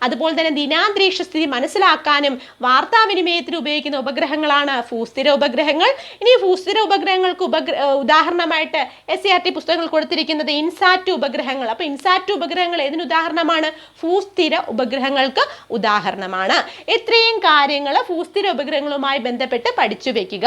അതുപോലെ തന്നെ ദിനാന്തരീക്ഷ സ്ഥിതി മനസ്സിലാക്കാനും വാർത്താവിനിമയത്തിന് ഉപയോഗിക്കുന്ന ഉപഗ്രഹങ്ങളാണ് ഭൂസ്ഥിര ഉപഗ്രഹങ്ങൾ. ഇനി ഭൂസ്ഥിര ഉപഗ്രഹങ്ങൾക്ക് ഉദാഹരണമായിട്ട് SCERT പുസ്തകങ്ങൾ കൊടുത്തിരിക്കുന്നത് ഇൻസാറ്റ് ഉപഗ്രഹങ്ങൾ. അപ്പൊ ഇൻസാറ്റ് ഉപഗ്രഹങ്ങൾ ഏതിന് ഉദാഹരണമാണ്? ഭൂസ്ഥിര ഉപഗ്രഹങ്ങൾക്ക് ഉദാഹരണമാണ്. ഇത്രയും കാര്യങ്ങൾ ഭൂസ്ഥിര ഉപഗ്രഹങ്ങളുമായി ബന്ധപ്പെട്ട് പഠിച്ചു വെക്കുക.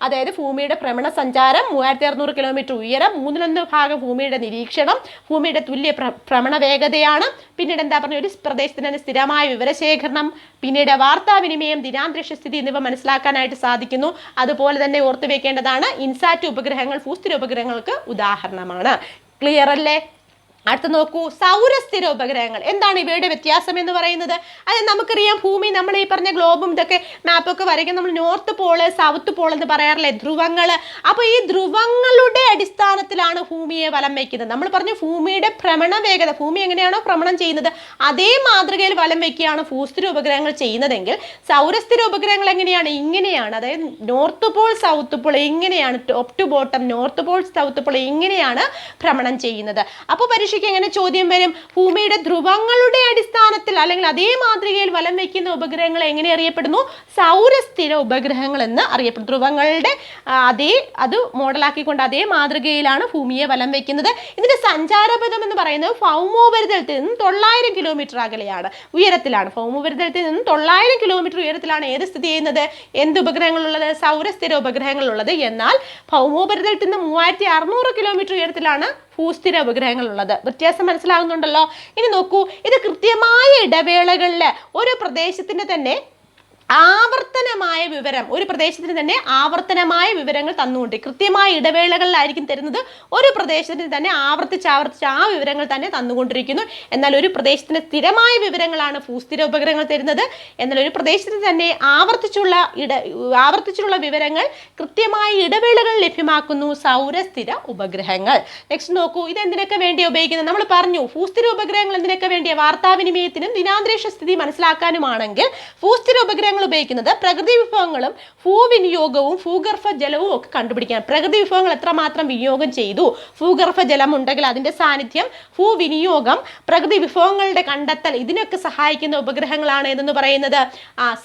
അതായത് ഭൂമിയുടെ ഭ്രമണ സഞ്ചാരം, 3600 കിലോമീറ്റർ ഉയരം, 1/3 ഭാഗം ഭൂമിയുടെ നിരീക്ഷണം, ഭൂമിയുടെ തുല്യ ഭ്രമണ വേഗതയാണ്. പിന്നീട് എന്താ പറഞ്ഞ ഒരു പ്രദേശത്തിന് സ്ഥിരമായ വിവരശേഖരണം, പിന്നീട് വാർത്താവിനിമയം, ദിനാന്തരീക്ഷ സ്ഥിതി എന്നിവ മനസ്സിലാക്കാനായിട്ട് സാധിക്കുന്നു. അതുപോലെ തന്നെ ഓർത്തു വെക്കേണ്ടതാണ് ഇൻസാറ്റ് ഉപഗ്രഹങ്ങൾ ഭൂസ്ഥിര ഉപഗ്രഹങ്ങൾക്ക് ഉദാഹരണമാണ്. ക്ലിയർ അല്ലേ? അടുത്ത നോക്കൂ, സൗരസ്ഥിര ഉപഗ്രഹങ്ങൾ. എന്താണ് ഇവയുടെ വ്യത്യാസം എന്ന് പറയുന്നത്? അത് നമുക്കറിയാം, ഭൂമി നമ്മൾ ഈ പറഞ്ഞ ഗ്ലോബും ഇതൊക്കെ മാപ്പൊക്കെ വരയ്ക്കാൻ നമ്മൾ നോർത്ത് പോള് സൗത്ത് പോൾ എന്ന് പറയാറില്ലേ? ധ്രുവങ്ങൾ. അപ്പോൾ ഈ ധ്രുവങ്ങളുടെ അടിസ്ഥാനത്തിലാണ് ഭൂമിയെ വലം വയ്ക്കുന്നത്. നമ്മൾ പറഞ്ഞു ഭൂമിയുടെ ഭ്രമണ വേഗത, ഭൂമി എങ്ങനെയാണോ ഭ്രമണം ചെയ്യുന്നത് അതേ മാതൃകയിൽ വലം വയ്ക്കുകയാണ് ഭൂസ്ഥിര ഉപഗ്രഹങ്ങൾ ചെയ്യുന്നതെങ്കിൽ സൗരസ്ഥിര ഉപഗ്രഹങ്ങൾ എങ്ങനെയാണ്? ഇങ്ങനെയാണ്. അതായത് നോർത്ത് പോൾ സൗത്ത് പോൾ ഇങ്ങനെയാണ്, top to bottom north pole south pole ഇങ്ങനെയാണ് ഭ്രമണം ചെയ്യുന്നത്. അപ്പോൾ എങ്ങനെ ചോദ്യം വരും? ഭൂമിയുടെ ധ്രുവങ്ങളുടെ അടിസ്ഥാനത്തിൽ അല്ലെങ്കിൽ അതേ മാതൃകയിൽ വലം വയ്ക്കുന്ന ഉപഗ്രഹങ്ങൾ എങ്ങനെ അറിയപ്പെടുന്നു? സൗരസ്ഥിര ഉപഗ്രഹങ്ങൾ എന്ന് അറിയപ്പെടുന്നു. ധ്രുവങ്ങളുടെ അത് മോഡലാക്കിക്കൊണ്ട് അതേ മാതൃകയിലാണ് ഭൂമിയെ വലം വയ്ക്കുന്നത്. ഇതിന്റെ സഞ്ചാരപഥം എന്ന് പറയുന്നത് ഭൗമോപരിതലത്തിൽ നിന്നും 900 കിലോമീറ്റർ അകലെയാണ്, ഉയരത്തിലാണ്. ഭൗമോപരിതലത്തിൽ നിന്നും 900 കിലോമീറ്റർ ഉയരത്തിലാണ് ഏത് സ്ഥിതി ചെയ്യുന്നത്? എന്ത് ഉപഗ്രഹങ്ങളുള്ളത്? സൗരസ്ഥിര ഉപഗ്രഹങ്ങളുള്ളത്. എന്നാൽ ഭൗമോപരിതലത്തിൽ നിന്ന് 3600 കിലോമീറ്റർ ഉയരത്തിലാണ് ഭൂസ്ഥിര ഉപഗ്രഹങ്ങൾ ഉള്ളത്. വ്യത്യാസം മനസ്സിലാകുന്നുണ്ടല്ലോ? ഇനി നോക്കൂ, ഇത് കൃത്യമായ ഇടവേളകളിൽ ഒരു പ്രദേശത്തിന്റെ തന്നെ ആവർത്തനമായ വിവരം, ഒരു പ്രദേശത്തിന് തന്നെ ആവർത്തനമായ വിവരങ്ങൾ തന്നുകൊണ്ട് കൃത്യമായ ഇടവേളകളിലായിരിക്കും തരുന്നത്. ഒരു പ്രദേശത്തിന് തന്നെ ആവർത്തിച്ച് ആ വിവരങ്ങൾ തന്നെ തന്നുകൊണ്ടിരിക്കുന്നു. എന്നാൽ ഒരു പ്രദേശത്തിന് സ്ഥിരമായ വിവരങ്ങളാണ് ഭൂസ്ഥിര ഉപഗ്രഹങ്ങൾ തരുന്നത്. എന്നാൽ ഒരു പ്രദേശത്തിന് തന്നെ ആവർത്തിച്ചുള്ള വിവരങ്ങൾ കൃത്യമായ ഇടവേളകൾ ലഭ്യമാക്കുന്നു സൗരസ്ഥിര ഉപഗ്രഹങ്ങൾ. നെക്സ്റ്റ് നോക്കൂ, ഇത് എന്തിനൊക്കെ വേണ്ടി ഉപയോഗിക്കുന്നത്? നമ്മൾ പറഞ്ഞു ഭൂസ്ഥിര ഉപഗ്രഹങ്ങൾ എന്തിനൊക്കെ വേണ്ടിയ? വാർത്താവിനിമയത്തിനും ദിനാന്തരീക്ഷ സ്ഥിതി മനസ്സിലാക്കാനുമാണെങ്കിൽ ഭൂസ്ഥിര ഉപഗ്രഹങ്ങൾ ഉപയോഗിക്കുന്നത് പ്രകൃതി വിഭവങ്ങളും ഭൂവിനിയോഗവും ഭൂഗർഭ ജലവും ഒക്കെ കണ്ടുപിടിക്കാൻ. പ്രകൃതി വിഭവങ്ങൾ എത്രമാത്രം വിനിയോഗം ചെയ്തു, ഭൂഗർഭ ജലം ഉണ്ടെങ്കിൽ അതിന്റെ സാന്നിധ്യം, ഭൂവിനിയോഗം, പ്രകൃതി വിഭവങ്ങളുടെ കണ്ടെത്തൽ, ഇതിനൊക്കെ സഹായിക്കുന്ന ഉപഗ്രഹങ്ങളാണ് എന്ന് പറയുന്നത്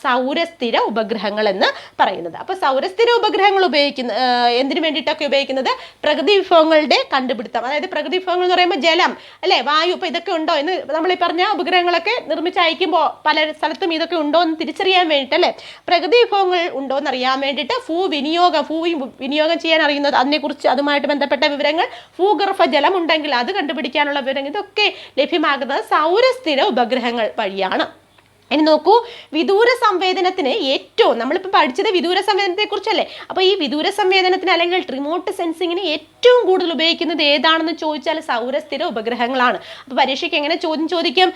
സൗരസ്ഥിര ഉപഗ്രഹങ്ങൾ എന്ന് പറയുന്നത്. അപ്പൊ സൗരസ്ഥിര ഉപഗ്രഹങ്ങൾ എന്തിനു വേണ്ടിയിട്ടൊക്കെ ഉപയോഗിക്കുന്നത്? പ്രകൃതി വിഭവങ്ങളുടെ കണ്ടുപിടുത്തം. അതായത് പ്രകൃതി വിഭവങ്ങൾ എന്ന് പറയുമ്പോൾ ജലം അല്ലെ, വായു, ഇപ്പൊ ഇതൊക്കെ ഉണ്ടോ എന്ന് നമ്മൾ ഈ പറഞ്ഞ ഉപഗ്രഹങ്ങളൊക്കെ നിർമ്മിച്ച് അയക്കുമ്പോൾ പല സ്ഥലത്തും ഇതൊക്കെ ഉണ്ടോ എന്ന് തിരിച്ചറിയാൻ വേണ്ടിയിട്ട് അല്ലെ, പ്രകൃതി വിഭവങ്ങൾ ഉണ്ടോ എന്ന് അറിയാൻ വേണ്ടിയിട്ട് വിനിയോഗം ചെയ്യാൻ അറിയുന്നത്, അതിനെക്കുറിച്ച് അതുമായിട്ട് ബന്ധപ്പെട്ട വിവരങ്ങൾ, ഭൂഗർഭ ജലം ഉണ്ടെങ്കിൽ അത് കണ്ടുപിടിക്കാനുള്ള വിവരങ്ങൾ, ഇതൊക്കെ ലഭ്യമാകുന്നത് സൗരസ്ഥിര ഉപഗ്രഹങ്ങൾ വഴിയാണ്. ഇനി നോക്കൂ, വിദൂര സംവേദനത്തിന് ഏറ്റവും, നമ്മളിപ്പോൾ പഠിച്ചത് വിദൂര സംവേദനത്തെ കുറിച്ചല്ലേ. അപ്പോൾ ഈ വിദൂര സംവേദനത്തിന് അല്ലെങ്കിൽ റിമോട്ട് സെൻസിങ്ങിന് ഏറ്റവും കൂടുതൽ ഉപയോഗിക്കുന്നത് ഏതാണെന്ന് ചോദിച്ചാൽ സൗരസ്ഥിര ഉപഗ്രഹങ്ങളാണ്. അപ്പോൾ പരീക്ഷയ്ക്ക് എങ്ങനെ ചോദ്യം ചോദിക്കും?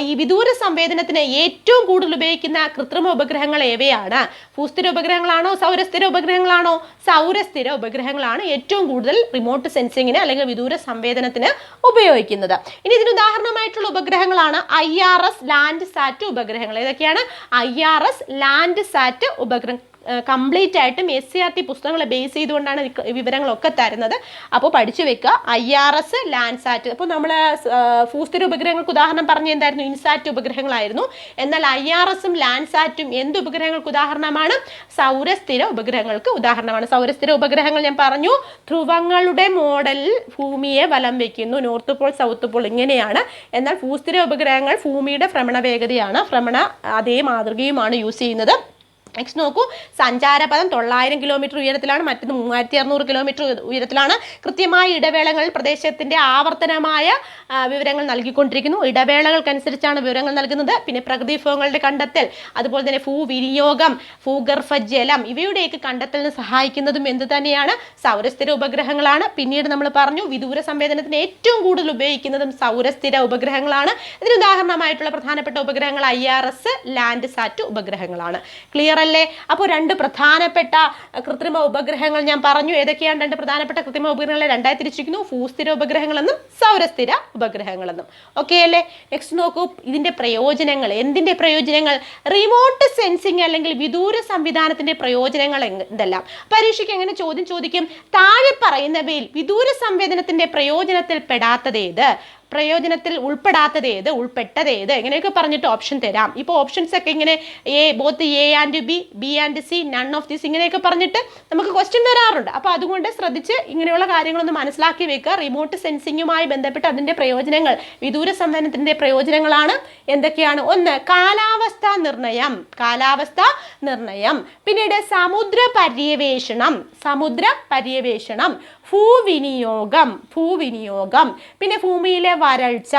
ഈ വിദൂര സംവേദനത്തിന് ഏറ്റവും കൂടുതൽ ഉപയോഗിക്കുന്ന കൃത്രിമ ഉപഗ്രഹങ്ങൾ ഏവയാണ്? ഭൂസ്ഥിര ഉപഗ്രഹങ്ങളാണോ സൗരസ്ഥിര ഉപഗ്രഹങ്ങളാണോ? സൗരസ്ഥിര ഉപഗ്രഹങ്ങളാണ് ഏറ്റവും കൂടുതൽ റിമോട്ട് സെൻസിങ്ങിന് അല്ലെങ്കിൽ വിദൂര സംവേദനത്തിന് ഉപയോഗിക്കുന്നത്. ഇനി ഇതിന് ഉദാഹരണമായിട്ടുള്ള ഉപഗ്രഹങ്ങളാണ് IRS ലാൻഡ് സാറ്റ് ഉപഗ്രഹങ്ങൾ. ഏതൊക്കെയാണ്? IRS ലാൻഡ് സാറ്റ് ഉപഗ്രഹം. കംപ്ലീറ്റ് ആയിട്ടും SCERT പുസ്തകങ്ങളെ ബേസ് ചെയ്തുകൊണ്ടാണ് വിവരങ്ങളൊക്കെ തരുന്നത്. അപ്പോൾ പഠിച്ചു വെക്കുക IRS ലാൻഡ് സാറ്റ്. അപ്പോൾ നമ്മൾ ഭൂസ്ഥിര ഉപഗ്രഹങ്ങൾക്ക് ഉദാഹരണം പറഞ്ഞ എന്തായിരുന്നു? ഇൻസാറ്റ് ഉപഗ്രഹങ്ങളായിരുന്നു. എന്നാൽ IRSും ലാൻഡ് സാറ്റും എന്ത് ഉപഗ്രഹങ്ങൾക്ക് ഉദാഹരണമാണ്? സൗരസ്ഥിര ഉപഗ്രഹങ്ങൾക്ക് ഉദാഹരണമാണ്. സൗരസ്ഥിര ഉപഗ്രഹങ്ങൾ ഞാൻ പറഞ്ഞു, ധ്രുവങ്ങളുടെ മോഡലിൽ ഭൂമിയെ വലം വയ്ക്കുന്നു. നോർത്ത് പോൾ, സൗത്ത് പോൾ ഇങ്ങനെയാണ്. എന്നാൽ ഭൂസ്ഥിര ഉപഗ്രഹങ്ങൾ ഭൂമിയുടെ ഭ്രമണ വേഗതയാണ്, അതേ മാതൃകയുമാണ് യൂസ് ചെയ്യുന്നത്. നെക്സ്റ്റ് നോക്കൂ, സഞ്ചാരപഥം 900 കിലോമീറ്റർ ഉയരത്തിലാണ്, മറ്റൊന്ന് 3600 കിലോമീറ്റർ ഉയരത്തിലാണ്. കൃത്യമായ ഇടവേളകളിൽ പ്രദേശത്തിന്റെ ആവർത്തനമായ വിവരങ്ങൾ നൽകിക്കൊണ്ടിരിക്കുന്നു. ഇടവേളകൾക്കനുസരിച്ചാണ് വിവരങ്ങൾ നൽകുന്നത്. പിന്നെ പ്രകൃതി വിഭവങ്ങളുടെ കണ്ടെത്തൽ, അതുപോലെ തന്നെ ഭൂവിനിയോഗം, ഭൂഗർഭജലം ഇവയുടെയൊക്കെ കണ്ടെത്തലിന് സഹായിക്കുന്നതും എന്ത് തന്നെയാണ്? സൗരസ്ഥിര ഉപഗ്രഹങ്ങളാണ്. പിന്നീട് നമ്മൾ പറഞ്ഞു വിദൂര സംവേദനത്തിന് ഏറ്റവും കൂടുതൽ ഉപയോഗിക്കുന്നതും സൗരസ്ഥിര ഉപഗ്രഹങ്ങളാണ്. ഇതിന് ഉദാഹരണമായിട്ടുള്ള പ്രധാനപ്പെട്ട ഉപഗ്രഹങ്ങൾ IRS ലാൻഡ് സാറ്റ് ഉപഗ്രഹങ്ങളാണ്. ക്ലിയർ അല്ലേ? അപ്പോൾ രണ്ട് പ്രധാനപ്പെട്ട കൃത്രിമ ഉപഗ്രഹങ്ങൾ ഞാൻ പറഞ്ഞു. ഏതൊക്കെയാണ് രണ്ട് പ്രധാനപ്പെട്ട കൃത്രിമ ഉപഗ്രഹങ്ങളെ രണ്ടായി തിരിച്ചിരിക്കുന്നു? ഭൂസ്ഥിര ഉപഗ്രഹങ്ങളെന്നും സൗരസ്ഥിര ഉപഗ്രഹങ്ങളെന്നും. ഓക്കെ അല്ലേ? നെക്സ്റ്റ് നോക്കൂ, ഇതിന്റെ പ്രയോജനങ്ങൾ. എന്തിന്റെ പ്രയോജനങ്ങൾ? റിമോട്ട് സെൻസിങ് അല്ലെങ്കിൽ വിദൂര സംവിധാനത്തിന്റെ പ്രയോജനങ്ങൾ എന്തെല്ലാം? പരീക്ഷയ്ക്ക് എങ്ങനെ ചോദ്യം ചോദിക്കും? താഴെ പറയുന്നവയിൽ വിദൂര സംവേദനത്തിന്റെ പ്രയോജനത്തിൽ പെടാത്തതേത്? പ്രയോജനത്തിൽ ഉൾപ്പെടാത്തത് ഏത്? ഉൾപ്പെട്ടത് ഏത്? എങ്ങനെയൊക്കെ പറഞ്ഞിട്ട് ഓപ്ഷൻ തരാം. ഇപ്പോൾ ഓപ്ഷൻസ് ഒക്കെ ഇങ്ങനെ both A and B and C, none of this ഇങ്ങനെയൊക്കെ പറഞ്ഞിട്ട് നമുക്ക് ക്വസ്റ്റ്യൻ വരാറുണ്ട്. അപ്പോൾ അതുകൊണ്ട് ശ്രദ്ധിച്ച് ഇങ്ങനെയുള്ള കാര്യങ്ങളൊന്ന് മനസ്സിലാക്കി വെക്കുക. റിമോട്ട് സെൻസിങ്ങുമായി ബന്ധപ്പെട്ട് അതിൻ്റെ പ്രയോജനങ്ങൾ, വിദൂര സംവേദനത്തിൻ്റെ പ്രയോജനങ്ങളാണ് എന്തൊക്കെയാണ്? ഒന്ന്, കാലാവസ്ഥാ നിർണയം. പിന്നീട് സമുദ്ര പര്യവേഷണം, ഭൂവിനിയോഗം. പിന്നെ ഭൂമിയിലെ വരൾച്ച,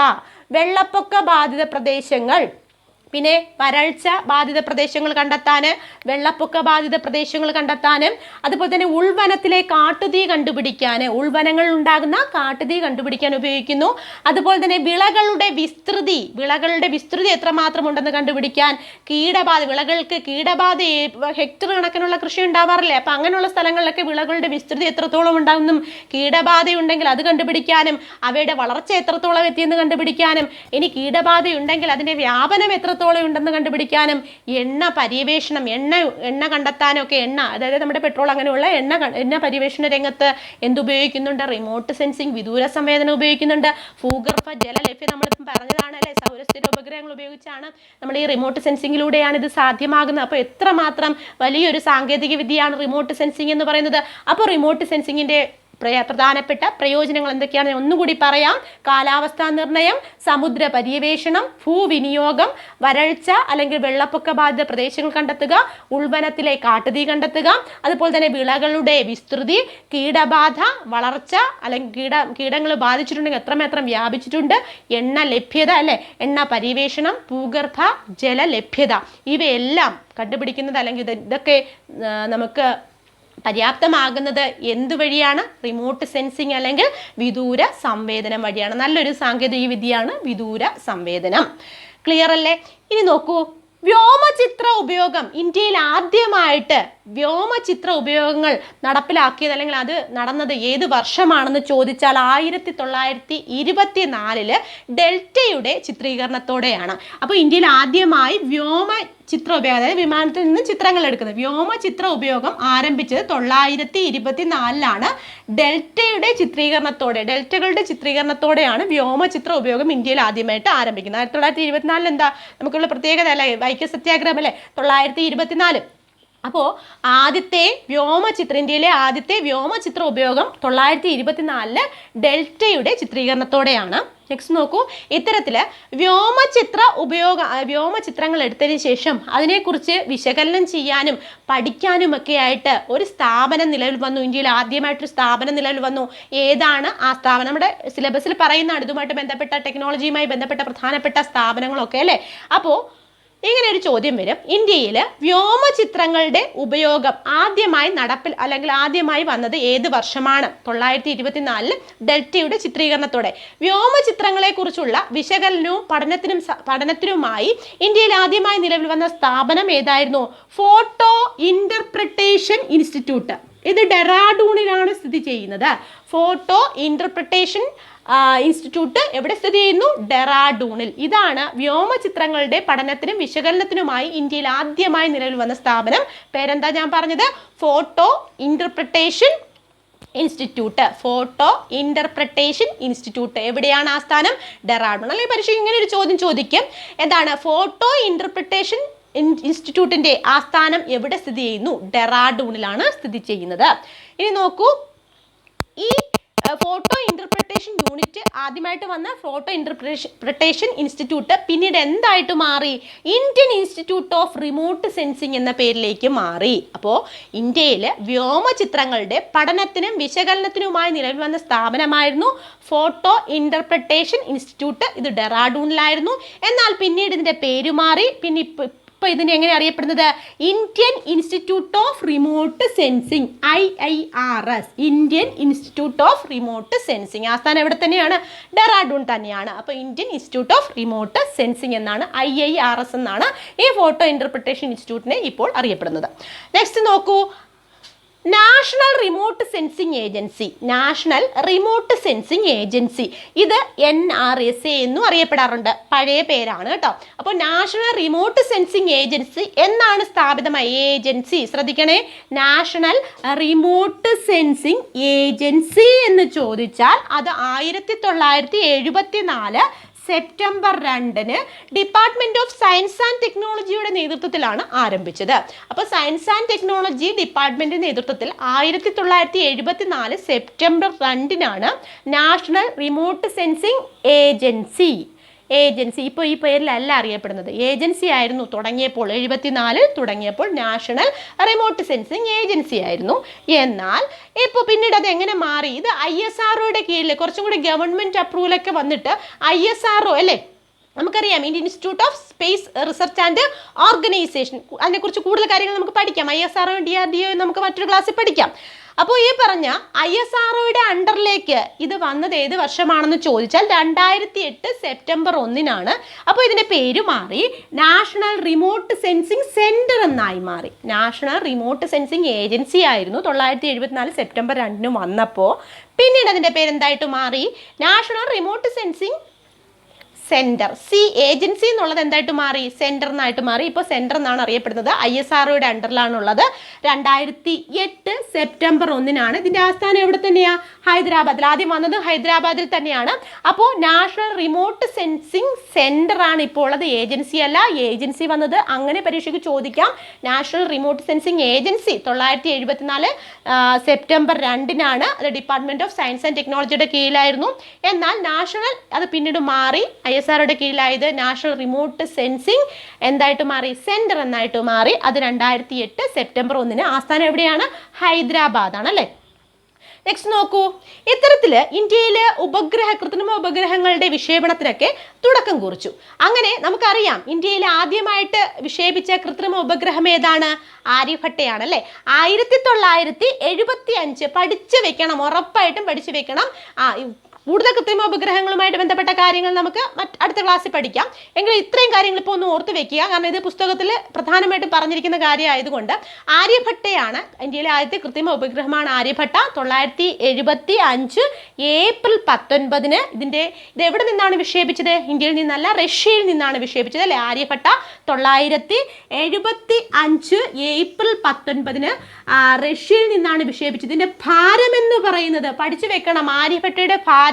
വെള്ളപ്പൊക്ക ബാധിത പ്രദേശങ്ങൾ, പിന്നെ വരൾച്ച ബാധിത പ്രദേശങ്ങൾ കണ്ടെത്താനും വെള്ളപ്പൊക്ക ബാധിത പ്രദേശങ്ങൾ കണ്ടെത്താനും അതുപോലെ തന്നെ ഉൾവനത്തിലെ കാട്ടുതീ കണ്ടുപിടിക്കാൻ, ഉൾവനങ്ങളിൽ ഉണ്ടാകുന്ന കാട്ടുതീ കണ്ടുപിടിക്കാൻ ഉപയോഗിക്കുന്നു. അതുപോലെ തന്നെ വിളകളുടെ വിസ്തൃതി എത്രമാത്രം ഉണ്ടെന്ന് കണ്ടുപിടിക്കാൻ, വിളകൾക്ക് കീടബാധ ഹെക്ടർ കണക്കിനുള്ള കൃഷി ഉണ്ടാവാറില്ലേ? അപ്പം അങ്ങനെയുള്ള സ്ഥലങ്ങളിലൊക്കെ വിളകളുടെ വിസ്തൃതി എത്രത്തോളം ഉണ്ടാകുന്നു, കീടബാധയുണ്ടെങ്കിൽ അത് കണ്ടുപിടിക്കാനും, അവയുടെ വളർച്ച എത്രത്തോളം എത്തിയെന്ന് കണ്ടുപിടിക്കാനും, ഇനി കീടബാധയുണ്ടെങ്കിൽ അതിൻ്റെ വ്യാപനം എത്രത്തോളം ഉണ്ടെന്ന് കണ്ടുപിടിക്കാനും, എണ്ണ പര്യവേഷണം, എണ്ണ കണ്ടെത്താനും ഒക്കെ, അതായത് നമ്മുടെ പെട്രോൾ അങ്ങനെയുള്ള എണ്ണ പര്യവേഷണ രംഗത്ത് എന്തുപയോഗിക്കുന്നുണ്ട്? റിമോട്ട് സെൻസിങ്, വിദൂര സംവേദനം ഉപയോഗിക്കുന്നുണ്ട്. ഭൂഗർഭ ജല ലഭ്യത നമ്മളിപ്പം പറഞ്ഞതാണ് അല്ലേ? സൗരസ്ഥിര ഉപഗ്രഹങ്ങൾ ഉപയോഗിച്ചാണ് നമ്മൾ ഈ റിമോട്ട് സെൻസിങ്ങിലൂടെയാണ് ഇത് സാധ്യമാകുന്നത്. അപ്പോൾ എത്രമാത്രം വലിയൊരു സാങ്കേതിക വിദ്യയാണ് റിമോട്ട് സെൻസിങ് എന്ന് പറയുന്നത്. അപ്പോൾ റിമോട്ട് സെൻസിങ്ങിൻ്റെ പ്രധാനപ്പെട്ട പ്രയോജനങ്ങൾ എന്തൊക്കെയാണെന്ന് ഒന്നുകൂടി പറയാം. കാലാവസ്ഥാ നിർണയം, സമുദ്ര പര്യവേഷണം, ഭൂവിനിയോഗം, വരൾച്ച അല്ലെങ്കിൽ വെള്ളപ്പൊക്ക ബാധിത പ്രദേശങ്ങൾ കണ്ടെത്തുക, ഉൾവനത്തിലെ കാട്ടുതീ കണ്ടെത്തുക, അതുപോലെ തന്നെ വിളകളുടെ വിസ്തൃതി, കീടബാധ, വളർച്ച അല്ലെങ്കിൽ കീടങ്ങൾ ബാധിച്ചിട്ടുണ്ടെങ്കിൽ എത്രമാത്രം വ്യാപിച്ചിട്ടുണ്ട്, എണ്ണ ലഭ്യത അല്ലെ, എണ്ണ പര്യവേഷണം, ഭൂഗർഭ ജല ലഭ്യത, ഇവയെല്ലാം കണ്ടുപിടിക്കുന്നത് അല്ലെങ്കിൽ ഇതൊക്കെ നമുക്ക് പര്യാപ്തമാകുന്നത് എന്തുവഴിയാണ്? റിമോട്ട് സെൻസിങ് അല്ലെങ്കിൽ വിദൂര സംവേദനം വഴിയാണ്. നല്ലൊരു സാങ്കേതിക വിദ്യയാണ് വിദൂര സംവേദനം. ക്ലിയർ അല്ലേ? ഇനി നോക്കൂ, വ്യോമചിത്ര ഉപയോഗം. ഇന്ത്യയിൽ ആദ്യമായിട്ട് വ്യോമചിത്ര ഉപയോഗങ്ങൾ നടപ്പിലാക്കിയത് അല്ലെങ്കിൽ അത് നടന്നത് ഏത് വർഷമാണെന്ന് ചോദിച്ചാൽ 1924 ഡെൽറ്റയുടെ ചിത്രീകരണത്തോടെയാണ്. അപ്പോൾ ഇന്ത്യയിൽ ആദ്യമായി ചിത്ര ഉപയോഗം, അതായത് വിമാനത്തിൽ നിന്ന് ചിത്രങ്ങൾ എടുക്കുന്നത്, വ്യോമചിത്ര ഉപയോഗം ആരംഭിച്ചത് 1924 ഡെൽറ്റകളുടെ ചിത്രീകരണത്തോടെയാണ് വ്യോമചിത്ര ഉപയോഗം ഇന്ത്യയിൽ ആദ്യമായിട്ട് ആരംഭിക്കുന്നത്. 1924 എന്താ നമുക്കുള്ള പ്രത്യേകത അല്ലേ? വൈക്കം സത്യാഗ്രഹം അല്ലേ? 1924. അപ്പോൾ ഇന്ത്യയിലെ ആദ്യത്തെ വ്യോമചിത്ര ഉപയോഗം 1924 ഡെൽറ്റയുടെ ചിത്രീകരണത്തോടെയാണ്. നെക്സ്റ്റ് നോക്കൂ, ഇത്തരത്തിൽ വ്യോമചിത്രങ്ങൾ എടുത്തതിന് ശേഷം അതിനെക്കുറിച്ച് വിശകലനം ചെയ്യാനും പഠിക്കാനുമൊക്കെ ആയിട്ട് ഒരു സ്ഥാപനം നിലവിൽ വന്നു. ഇന്ത്യയിൽ ആദ്യമായിട്ടൊരു സ്ഥാപനം നിലവിൽ വന്നു. ഏതാണ് ആ സ്ഥാപനം? നമ്മുടെ സിലബസിൽ പറയുന്നതാണ് ഇതുമായിട്ട് ബന്ധപ്പെട്ട ടെക്നോളജിയുമായി ബന്ധപ്പെട്ട പ്രധാനപ്പെട്ട സ്ഥാപനങ്ങളൊക്കെ അല്ലേ. അപ്പോൾ ഇങ്ങനെ ഒരു ചോദ്യം വരും. ഇന്ത്യയിൽ വ്യോമചിത്രങ്ങളുടെ ഉപയോഗം ആദ്യമായി വന്നത് ഏത് വർഷമാണ്? 924 ഡെൽറ്റയുടെ ചിത്രീകരണത്തോടെ. വ്യോമചിത്രങ്ങളെ കുറിച്ചുള്ള വിശകലനവും പഠനത്തിനുമായി ഇന്ത്യയിൽ ആദ്യമായി നിലവിൽ വന്ന സ്ഥാപനം ഏതായിരുന്നു? Photo interpretation institute. ഇത് ഡെറാഡൂണിലാണ് സ്ഥിതി ചെയ്യുന്നത്. ഫോട്ടോ ഇന്റർപ്രിട്ടേഷൻ ഇൻസ്റ്റിറ്റ്യൂട്ട് എവിടെ സ്ഥിതി ചെയ്യുന്നു? ഡെറാഡൂണിൽ. ഇതാണ് വ്യോമചിത്രങ്ങളുടെ പഠനത്തിനും വിശകലനത്തിനുമായി ഇന്ത്യയിൽ ആദ്യമായി നിലവിൽ വന്ന സ്ഥാപനം. പേരെന്താ ഞാൻ പറഞ്ഞത്? Photo interpretation institute. Photo interpretation institute. എവിടെയാണ് ആസ്ഥാനം? ഡെറാഡൂൺ. അല്ലെങ്കിൽ പരീക്ഷയ്ക്ക് ഇങ്ങനെ ഒരു ചോദ്യം ചോദിക്കും. എന്താണ്? ഫോട്ടോ ഇന്റർപ്രിട്ടേഷൻ ഇൻസ്റ്റിറ്റ്യൂട്ടിന്റെ ആസ്ഥാനം എവിടെ സ്ഥിതി ചെയ്യുന്നു? ഡെറാഡൂണിലാണ് സ്ഥിതി ചെയ്യുന്നത്. ഇനി നോക്കൂ, ഈ ഫോട്ടോ ഇന്റർപ്രിട്ടേഷൻ യൂണിറ്റ് ആദ്യമായിട്ട് വന്ന ഫോട്ടോ ഇന്റർപ്രിട്ടേഷൻ ഇൻസ്റ്റിറ്റ്യൂട്ട് പിന്നീട് എന്തായിട്ട് മാറി? Indian institute of remote sensing എന്ന പേരിലേക്ക് മാറി. അപ്പോൾ ഇന്ത്യയിൽ വ്യോമചിത്രങ്ങളുടെ പഠനത്തിനും വിശകലനത്തിനുമായി നിലവിൽ വന്ന സ്ഥാപനമായിരുന്നു ഫോട്ടോ ഇന്റർപ്രിട്ടേഷൻ ഇൻസ്റ്റിറ്റ്യൂട്ട്. ഇത് ഡെറാഡൂണിലായിരുന്നു. എന്നാൽ പിന്നീട് ഇതിന്റെ പേര് മാറി. പിന്നെ ഇപ്പോൾ ഇതിനെ എങ്ങനെ അറിയപ്പെടുന്നത്? Indian institute of remote sensing, IIRS. Indian institute of remote sensing. ആസ്ഥാനം എവിടെ തന്നെയാണ്? ഡെറാഡൂൺ തന്നെയാണ്. അപ്പോൾ Indian institute of remote sensing എന്നാണ്, IIRS എന്നാണ് ഈ ഫോട്ടോ ഇന്റർപ്രിട്ടേഷൻ ഇൻസ്റ്റിറ്റ്യൂട്ടിനെ ഇപ്പോൾ അറിയപ്പെടുന്നത്. നെക്സ്റ്റ് നോക്കൂ, national remote sensing agency. National remote sensing agency, ഇത് NRSA എന്നും അറിയപ്പെടാറുണ്ട്. പഴയ പേരാണ് കേട്ടോ. അപ്പോൾ നാഷണൽ റിമോട്ട് സെൻസിങ് ഏജൻസി എന്നാണ് സ്ഥാപിതമായ ഏജൻസി. ശ്രദ്ധിക്കണേ, നാഷണൽ റിമോട്ട് സെൻസിങ് ഏജൻസി എന്ന് ചോദിച്ചാൽ അത് 1974 September 2 department of science and ടെക്നോളജിയുടെ നേതൃത്വത്തിലാണ് ആരംഭിച്ചത്. അപ്പോൾ സയൻസ് ആൻഡ് ടെക്നോളജി ഡിപ്പാർട്ട്മെന്റിന്റെ നേതൃത്വത്തിൽ 1974 September 2 national remote sensing agency ഇപ്പോൾ ഈ പേരിലല്ല അറിയപ്പെടുന്നത്. ഏജൻസി ആയിരുന്നു തുടങ്ങിയപ്പോൾ, 74 തുടങ്ങിയപ്പോൾ നാഷണൽ റിമോട്ട് സെൻസിങ് ഏജൻസി ആയിരുന്നു. എന്നാൽ ഇപ്പോൾ പിന്നീട് അത് എങ്ങനെ മാറി? ഇത് ISROയുടെ കീഴിൽ കുറച്ചും കൂടി ഗവൺമെന്റ് അപ്രൂവലൊക്കെ വന്നിട്ട് ISRO അല്ലേ, നമുക്കറിയാം Indian institute of space research and organisation. അതിനെക്കുറിച്ച് കൂടുതൽ കാര്യങ്ങൾ നമുക്ക് പഠിക്കാം. ISRO DRDO നമുക്ക് മറ്റൊരു ക്ലാസ്സിൽ പഠിക്കാം. അപ്പോൾ ഈ പറഞ്ഞ ISROയുടെ അണ്ടറിലേക്ക് ഇത് വന്നത് ഏത് വർഷമാണെന്ന് ചോദിച്ചാൽ 2008 സെപ്റ്റംബർ 1 അപ്പോൾ ഇതിന്റെ പേര് മാറി നാഷണൽ റിമോട്ട് സെൻസിങ് സെന്റർ എന്നായി മാറി. നാഷണൽ റിമോട്ട് സെൻസിങ് ഏജൻസി ആയിരുന്നു 1974 സെപ്റ്റംബർ 2 വന്നപ്പോൾ. പിന്നീട് അതിന്റെ പേര് എന്തായിട്ട് മാറി? National remote sensing centre. Agency എന്നുള്ളത് എന്തായിട്ട് മാറി? സെന്റർ എന്നായിട്ട് മാറി. ഇപ്പോൾ സെന്റർ എന്നാണ് അറിയപ്പെടുന്നത്. ISROയുടെ അണ്ടറിലാണുള്ളത്. 2008 സെപ്റ്റംബർ 1 ഇതിന്റെ ആസ്ഥാനം എവിടെ തന്നെയാ? ഹൈദരാബാദിൽ. ആദ്യം വന്നത് ഹൈദരാബാദിൽ തന്നെയാണ്. അപ്പോൾ നാഷണൽ റിമോട്ട് സെൻസിങ് സെന്റർ ആണ് ഇപ്പോൾ ഉള്ളത്, ഏജൻസി അല്ല. ഏജൻസി വന്നത് അങ്ങനെ പരീക്ഷയ്ക്ക് ചോദിക്കാം. National remote sensing agency 1974 September 2 അത് ഡിപ്പാർട്ട്മെന്റ് ഓഫ് സയൻസ് ആൻഡ് ടെക്നോളജിയുടെ കീഴിലായിരുന്നു. എന്നാൽ നാഷണൽ അത് പിന്നീട് മാറി, ISROയുടെ കീഴിലായത് നാഷണൽ റിമോട്ട് സെൻസിങ് എന്തായിട്ട് മാറി? സെന്റർ എന്നായിട്ട് മാറി. അത് 2008 സെപ്റ്റംബർ 1 ആസ്ഥാനം എവിടെയാണ്? ഹൈദരാബാദ് ആണല്ലേ. നെക്സ്റ്റ് നോക്കൂ, ഇത്തരത്തിൽ ഇന്ത്യയിൽ കൃത്രിമ ഉപഗ്രഹങ്ങളുടെ വിക്ഷേപണത്തിനൊക്കെ തുടക്കം കുറിച്ചു. അങ്ങനെ നമുക്കറിയാം ഇന്ത്യയിൽ ആദ്യമായിട്ട് വിക്ഷേപിച്ച കൃത്രിമ ഉപഗ്രഹം ഏതാണ്? ആര്യഭട്ടയാണല്ലേ. 1975 പഠിച്ചു വെക്കണം, ഉറപ്പായിട്ടും പഠിച്ചു വെക്കണം. കൂടുതൽ കൃത്രിമ ഉപഗ്രഹങ്ങളുമായിട്ട് ബന്ധപ്പെട്ട കാര്യങ്ങൾ നമുക്ക് അടുത്ത ക്ലാസ്സിൽ പഠിക്കാം. എങ്കിൽ ഇത്രയും കാര്യങ്ങൾ ഇപ്പോൾ ഒന്ന് ഓർത്ത് വെക്കുക, കാരണം ഇത് പുസ്തകത്തിൽ പ്രധാനമായിട്ടും പറഞ്ഞിരിക്കുന്ന കാര്യമായതുകൊണ്ട്. ആര്യഭട്ടയാണ് ഇന്ത്യയിലെ ആദ്യത്തെ കൃത്രിമ ഉപഗ്രഹമാണ് ആര്യഭട്ട. 1975 ഏപ്രിൽ 19 ഇത് എവിടെ നിന്നാണ് വിക്ഷേപിച്ചത്? ഇന്ത്യയിൽ നിന്നല്ല, റഷ്യയിൽ നിന്നാണ് വിക്ഷേപിച്ചത് അല്ലെ. ആര്യഭട്ട 1975 ഏപ്രിൽ 19 റഷ്യയിൽ നിന്നാണ് വിക്ഷേപിച്ചത്. ഇതിന്റെ ഭാരം എന്ന് പറയുന്നത് പഠിച്ചു വെക്കണം. ആര്യഭട്ടയുടെ ഭാരം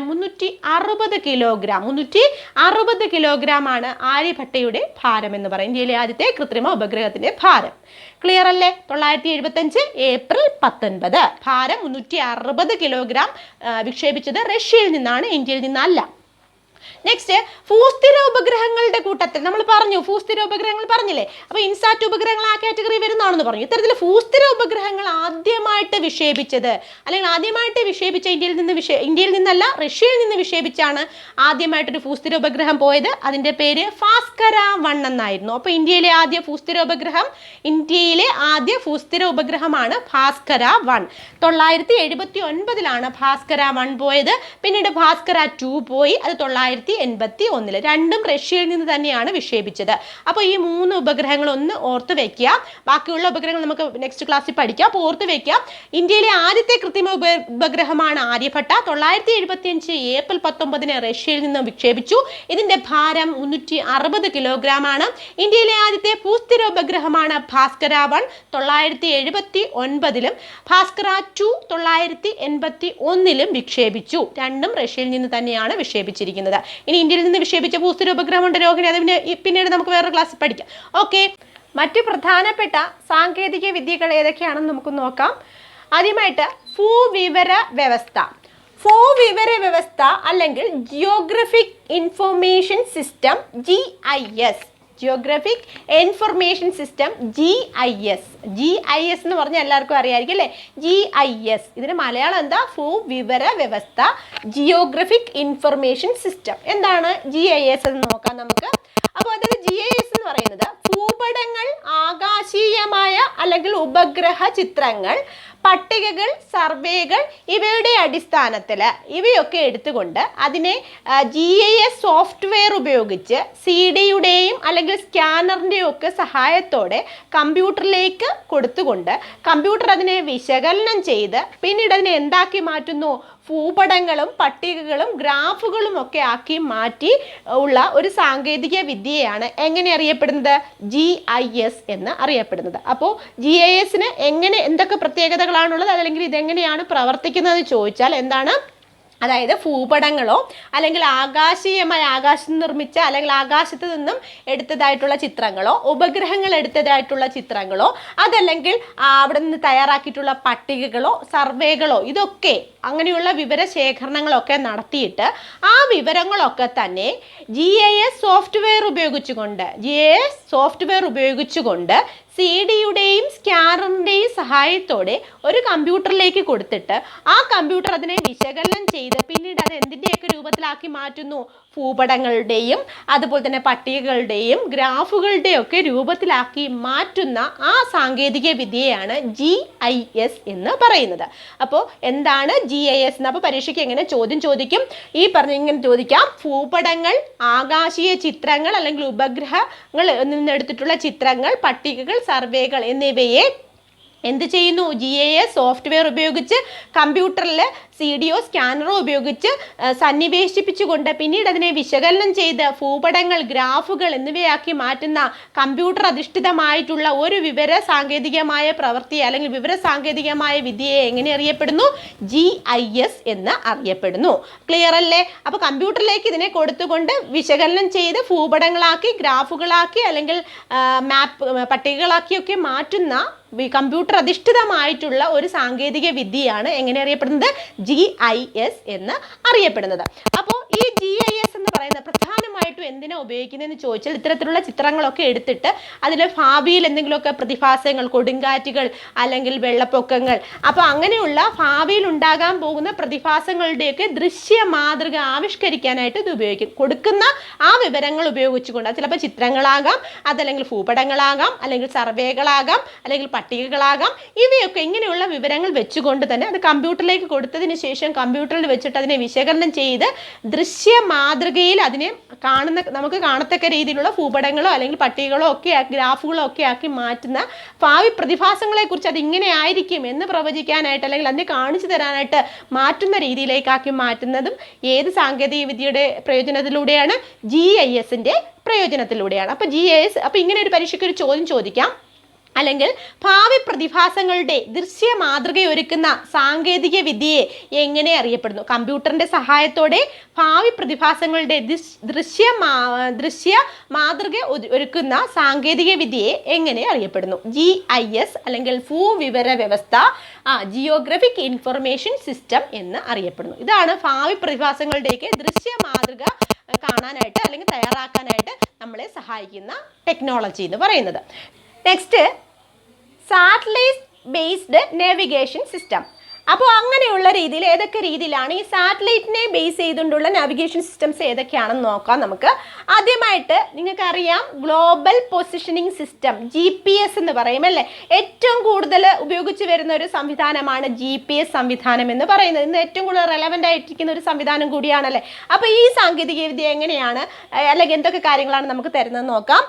360 കിലോഗ്രാം. 360 കിലോഗ്രാം ആണ് ആര്യഭട്ടയുടെ ഭാരം എന്ന് പറയുന്നത്. ഇന്ത്യയിലെ ആദ്യത്തെ കൃത്രിമ ഉപഗ്രഹത്തിന്റെ ഭാരം. ക്ലിയർ അല്ലേ? 1975 ഏപ്രിൽ 19 ഭാരം 360 കിലോഗ്രാം വിക്ഷേപിച്ചത് റഷ്യയിൽ നിന്നാണ്, ഇന്ത്യയിൽ നിന്നല്ല. നെക്സ്റ്റ്, ഭൂസ്ഥിര ഉപഗ്രഹങ്ങളുടെ കൂട്ടത്തിൽ നമ്മൾ പറഞ്ഞു, ഭൂസ്ഥിര ഉപഗ്രഹങ്ങൾ പറഞ്ഞില്ലേ, അപ്പോൾ ഇൻസാറ്റ് ഉപഗ്രഹങ്ങൾ ആ കാറ്റഗറി വരുന്നതാണെന്ന് പറഞ്ഞു. ഇത്തരത്തിൽ ഭൂസ്ഥിര ഉപഗ്രഹങ്ങൾ ആദ്യമായിട്ട് വിക്ഷേപിച്ചത്, അല്ലെങ്കിൽ ആദ്യമായിട്ട് വിക്ഷേപിച്ച ഇന്ത്യയിൽ നിന്നല്ല റഷ്യയിൽ നിന്ന് വിക്ഷേപിച്ചാണ് ആദ്യമായിട്ടൊരു ഭൂസ്ഥിര ഉപഗ്രഹം പോയത്. അതിൻ്റെ പേര് ഭാസ്കര 1 എന്നായിരുന്നു. അപ്പോൾ ഇന്ത്യയിലെ ആദ്യ ഭൂസ്ഥിര ഉപഗ്രഹമാണ് ഭാസ്കര 1. 979 ഭാസ്കര 1 പോയത്. പിന്നീട് ഭാസ്കര 2 പോയി. അത് 981. രണ്ടും റഷ്യയിൽ നിന്ന് തന്നെയാണ് വിക്ഷേപിച്ചത്. അപ്പോൾ ഈ 3 ഉപഗ്രഹങ്ങൾ ഒന്ന് ഓർത്ത് വെക്കുക. ബാക്കിയുള്ള ഉപഗ്രഹങ്ങൾ നമുക്ക് നെക്സ്റ്റ് ക്ലാസ്സിൽ പഠിക്കാം. അപ്പോൾ ഓർത്ത് വെക്കുക, ഇന്ത്യയിലെ ആദ്യത്തെ കൃത്രിമ ഉപഗ്രഹമാണ് ആര്യഭട്ട. 975 ഏപ്രിൽ 19 റഷ്യയിൽ നിന്ന് വിക്ഷേപിച്ചു. ഇതിന്റെ ഭാരം 360 കിലോഗ്രാം ആണ്. ഇന്ത്യയിലെ ആദ്യത്തെ ഭൂസ്ഥിര ഉപഗ്രഹമാണ് ഭാസ്കര 1 979, ഭാസ്കര 2 981 വിക്ഷേപിച്ചു. രണ്ടും റഷ്യയിൽ നിന്ന് തന്നെയാണ് വിക്ഷേപിച്ചിരിക്കുന്നത്. ഇനി ഇന്ത്യയിൽ നിന്ന് വിക്ഷേപിച്ച ഭൂസ്ഥിര ഉപഗ്രഹമുണ്ട് രോഹിണി, അത് പിന്നീട് നമുക്ക് വേറൊരു ക്ലാസ്സിൽ പഠിക്കാം. ഓക്കെ, മറ്റ് പ്രധാനപ്പെട്ട സാങ്കേതിക വിദ്യകൾ ഏതൊക്കെയാണെന്ന് നമുക്ക് നോക്കാം. ആദ്യമായിട്ട് ഭൂവിവര വ്യവസ്ഥ. ഭൂവിവര വ്യവസ്ഥ അല്ലെങ്കിൽ Geographic information system, GIS. Geographic information system, GIS. GIS എന്ന് പറഞ്ഞാൽ എല്ലാവർക്കും അറിയാമായിരിക്കും അല്ലേ? GIS. ഇതിന് മലയാളം എന്താ? ഭൂവിവര വ്യവസ്ഥ, ജിയോഗ്രഫിക് ഇൻഫർമേഷൻ സിസ്റ്റം. എന്താണ് GIS എന്ന് നോക്കാം നമുക്ക്. അപ്പോൾ അതായത് GIS എന്ന് പറയുന്നത് ഭൂപടങ്ങൾ, ആകാശീയമായ അല്ലെങ്കിൽ ഉപഗ്രഹ ചിത്രങ്ങൾ, പട്ടികകൾ, സർവേകൾ ഇവയുടെ അടിസ്ഥാനത്തിൽ ഇവയൊക്കെ എടുത്തുകൊണ്ട് അതിനെ GIS സോഫ്റ്റ്വെയർ ഉപയോഗിച്ച് CD-യുടെയും അല്ലെങ്കിൽ സ്കാനറിൻ്റെയും ഒക്കെ സഹായത്തോടെ കമ്പ്യൂട്ടറിലേക്ക് കൊടുത്തുകൊണ്ട് കമ്പ്യൂട്ടർ അതിനെ വിശകലനം ചെയ്ത് പിന്നീട് അതിനെ എന്താക്കി മാറ്റുന്നു? ഭൂപടങ്ങളും പട്ടികകളും ഗ്രാഫുകളും ഒക്കെ ആക്കി മാറ്റി ഉള്ള ഒരു സാങ്കേതിക വിദ്യയാണ് എങ്ങനെ അറിയപ്പെടുന്നത്? GIS എന്ന് അറിയപ്പെടുന്നത്. അപ്പോൾ GIS-ന് എന്തൊക്കെ പ്രത്യേകതകളാണുള്ളത്, അല്ലെങ്കിൽ ഇതെങ്ങനെയാണ് പ്രവർത്തിക്കുന്നത് ചോദിച്ചാൽ എന്താണ്? അതായത് ഭൂപടങ്ങളോ അല്ലെങ്കിൽ ആകാശീയമായ ആകാശത്ത് നിർമ്മിച്ച അല്ലെങ്കിൽ ആകാശത്ത് നിന്നും എടുത്തതായിട്ടുള്ള ചിത്രങ്ങളോ, ഉപഗ്രഹങ്ങൾ എടുത്തതായിട്ടുള്ള ചിത്രങ്ങളോ, അതല്ലെങ്കിൽ അവിടെ നിന്ന് തയ്യാറാക്കിയിട്ടുള്ള പട്ടികകളോ സർവേകളോ, ഇതൊക്കെ അങ്ങനെയുള്ള വിവരശേഖരണങ്ങളൊക്കെ നടത്തിയിട്ട് ആ വിവരങ്ങളൊക്കെ തന്നെ GIS സോഫ്റ്റ്വെയർ ഉപയോഗിച്ചുകൊണ്ട് CD-യുടെയും സ്കാനറിൻ്റെയും സഹായത്തോടെ ഒരു കമ്പ്യൂട്ടറിലേക്ക് കൊടുത്തിട്ട് ആ കമ്പ്യൂട്ടർ അതിനെ വിശകലനം ചെയ്ത് പിന്നീട് അത് എന്തിൻ്റെയൊക്കെ രൂപത്തിലാക്കി മാറ്റുന്നു? ഭൂപടങ്ങളുടെയും അതുപോലെ തന്നെ പട്ടികകളുടെയും ഗ്രാഫുകളുടെയും ഒക്കെ രൂപത്തിലാക്കി മാറ്റുന്ന ആ സാങ്കേതിക വിദ്യയാണ് GIS എന്ന് പറയുന്നത്. അപ്പോൾ എന്താണ് GIS എന്ന്? അപ്പോൾ പരീക്ഷയ്ക്ക് എങ്ങനെ ചോദ്യം ചോദിക്കും? ഈ പറഞ്ഞ ഇങ്ങനെ ചോദിക്കാം: ഭൂപടങ്ങൾ, ആകാശീയ ചിത്രങ്ങൾ അല്ലെങ്കിൽ ഉപഗ്രഹങ്ങൾ നിന്നെടുത്തിട്ടുള്ള ചിത്രങ്ങൾ, പട്ടികകൾ, സർവേകൾ എന്നിവയെ എന്ത് ചെയ്യുന്നു? GIS സോഫ്റ്റ്വെയർ ഉപയോഗിച്ച് കമ്പ്യൂട്ടറിൽ CD-യോ സ്കാനറോ ഉപയോഗിച്ച് സന്നിവേശിപ്പിച്ചുകൊണ്ട് പിന്നീട് അതിനെ വിശകലനം ചെയ്ത് ഭൂപടങ്ങൾ, ഗ്രാഫുകൾ എന്നിവയാക്കി മാറ്റുന്ന കമ്പ്യൂട്ടർ അധിഷ്ഠിതമായിട്ടുള്ള ഒരു വിവര സാങ്കേതികമായ പ്രവൃത്തി അല്ലെങ്കിൽ വിവര സാങ്കേതികമായ വിദ്യയെ എങ്ങനെ അറിയപ്പെടുന്നു? GIS എന്ന് അറിയപ്പെടുന്നു. ക്ലിയർ അല്ലേ? അപ്പോൾ കമ്പ്യൂട്ടറിലേക്ക് ഇതിനെ കൊടുത്തുകൊണ്ട് വിശകലനം ചെയ്ത് ഭൂപടങ്ങളാക്കി, ഗ്രാഫുകളാക്കി അല്ലെങ്കിൽ പട്ടികകളാക്കിയൊക്കെ മാറ്റുന്ന കമ്പ്യൂട്ടർ അധിഷ്ഠിതമായിട്ടുള്ള ഒരു സാങ്കേതിക വിദ്യയാണ് എങ്ങനെ അറിയപ്പെടുന്നത്? GIS എന്ന് അറിയപ്പെടുന്നത്. അപ്പോൾ ഈ GIS എന്ന് പറയുന്നത് പ്രധാനമായിട്ടും എന്തിനാ ഉപയോഗിക്കുന്നതെന്ന് ചോദിച്ചാൽ ഇത്തരത്തിലുള്ള ചിത്രങ്ങളൊക്കെ എടുത്തിട്ട് അതിൽ ഭാവിയിൽ എന്തെങ്കിലുമൊക്കെ പ്രതിഭാസങ്ങൾ, കൊടുങ്കാറ്റുകൾ അല്ലെങ്കിൽ വെള്ളപ്പൊക്കങ്ങൾ, അപ്പോൾ അങ്ങനെയുള്ള ഭാവിയിൽ ഉണ്ടാകാൻ പോകുന്ന പ്രതിഭാസങ്ങളുടെയൊക്കെ ദൃശ്യ മാതൃക ആവിഷ്കരിക്കാനായിട്ട് ഇത് ഉപയോഗിക്കും. കൊടുക്കുന്ന ആ വിവരങ്ങൾ ഉപയോഗിച്ചുകൊണ്ട്, അത് ചിലപ്പോൾ ചിത്രങ്ങളാകാം, അതല്ലെങ്കിൽ ഭൂപടങ്ങളാകാം, അല്ലെങ്കിൽ സർവേകളാകാം, അല്ലെങ്കിൽ പട്ടികകളാകാം, ഇവയൊക്കെ ഇങ്ങനെയുള്ള വിവരങ്ങൾ വെച്ചുകൊണ്ട് തന്നെ അത് കമ്പ്യൂട്ടറിലേക്ക് കൊടുത്തതിന് ശേഷം കമ്പ്യൂട്ടറിൽ വെച്ചിട്ട് അതിനെ വിശകലനം ചെയ്ത് ദൃശ്യ മാതൃകയിൽ അതിനെ നമുക്ക് കാണത്തക്ക രീതിയിലുള്ള ഭൂപടങ്ങളോ അല്ലെങ്കിൽ പട്ടികകളോ ഒക്കെ ഗ്രാഫുകളോ ഒക്കെ ആക്കി മാറ്റുന്ന ഭാവി പ്രതിഭാസങ്ങളെക്കുറിച്ച് അത് ഇങ്ങനെ ആയിരിക്കും എന്ന് പ്രവചിക്കാനായിട്ട് അല്ലെങ്കിൽ അതിനെ കാണിച്ചു തരാനായിട്ട് മാറ്റുന്ന രീതിയിലേക്കാക്കി മാറ്റുന്നതും ഏത് സാങ്കേതിക വിദ്യയുടെ പ്രയോജനത്തിലൂടെയാണ്? GIS-ന്റെ പ്രയോജനത്തിലൂടെയാണ്. അപ്പോൾ GIS, അപ്പോൾ ഇങ്ങനെ ഒരു പരീക്ഷയ്ക്ക് ഒരു ചോദ്യം ചോദിക്കാം: അല്ലെങ്കിൽ ഭാവി പ്രതിഭാസങ്ങളുടെ ദൃശ്യ മാതൃകയൊരുക്കുന്ന സാങ്കേതിക വിദ്യയെ എങ്ങനെ അറിയപ്പെടുന്നു? കമ്പ്യൂട്ടറിന്റെ സഹായത്തോടെ ഭാവി പ്രതിഭാസങ്ങളുടെ ദൃശ്യ മാതൃക ഒരുക്കുന്ന സാങ്കേതിക വിദ്യയെ എങ്ങനെ അറിയപ്പെടുന്നു? GIS അല്ലെങ്കിൽ ഭൂവിവര വ്യവസ്ഥ, ജിയോഗ്രഫിക് ഇൻഫർമേഷൻ സിസ്റ്റം എന്ന് അറിയപ്പെടുന്നു. ഇതാണ് ഭാവി പ്രതിഭാസങ്ങളുടെയൊക്കെ ദൃശ്യ മാതൃക കാണാനായിട്ട് അല്ലെങ്കിൽ തയ്യാറാക്കാനായിട്ട് നമ്മളെ സഹായിക്കുന്ന ടെക്നോളജി എന്ന് പറയുന്നത്. Next, satellite based navigation system. അപ്പോൾ അങ്ങനെയുള്ള രീതിയിൽ ഏതൊക്കെ രീതിയിലാണ് ഈ സാറ്റലൈറ്റിനെ ബേസ് ചെയ്തുകൊണ്ടുള്ള നാവിഗേഷൻ സിസ്റ്റംസ് ഏതൊക്കെയാണെന്ന് നോക്കാം നമുക്ക്. ആദ്യമായിട്ട് നിങ്ങൾക്കറിയാം ഗ്ലോബൽ പൊസിഷനിങ് സിസ്റ്റം, GPS എന്ന് പറയും അല്ലേ. ഏറ്റവും കൂടുതൽ ഉപയോഗിച്ച് വരുന്ന ഒരു സംവിധാനമാണ് GPS സംവിധാനം എന്ന് പറയുന്നത്. ഇന്ന് ഏറ്റവും കൂടുതൽ റെലവൻ്റ് ആയിട്ടിരിക്കുന്ന ഒരു സംവിധാനം കൂടിയാണല്ലേ. അപ്പോൾ ഈ സാങ്കേതിക വിദ്യ എങ്ങനെയാണ് അല്ലെങ്കിൽ എന്തൊക്കെ കാര്യങ്ങളാണ് നമുക്ക് തരുന്നത് നോക്കാം.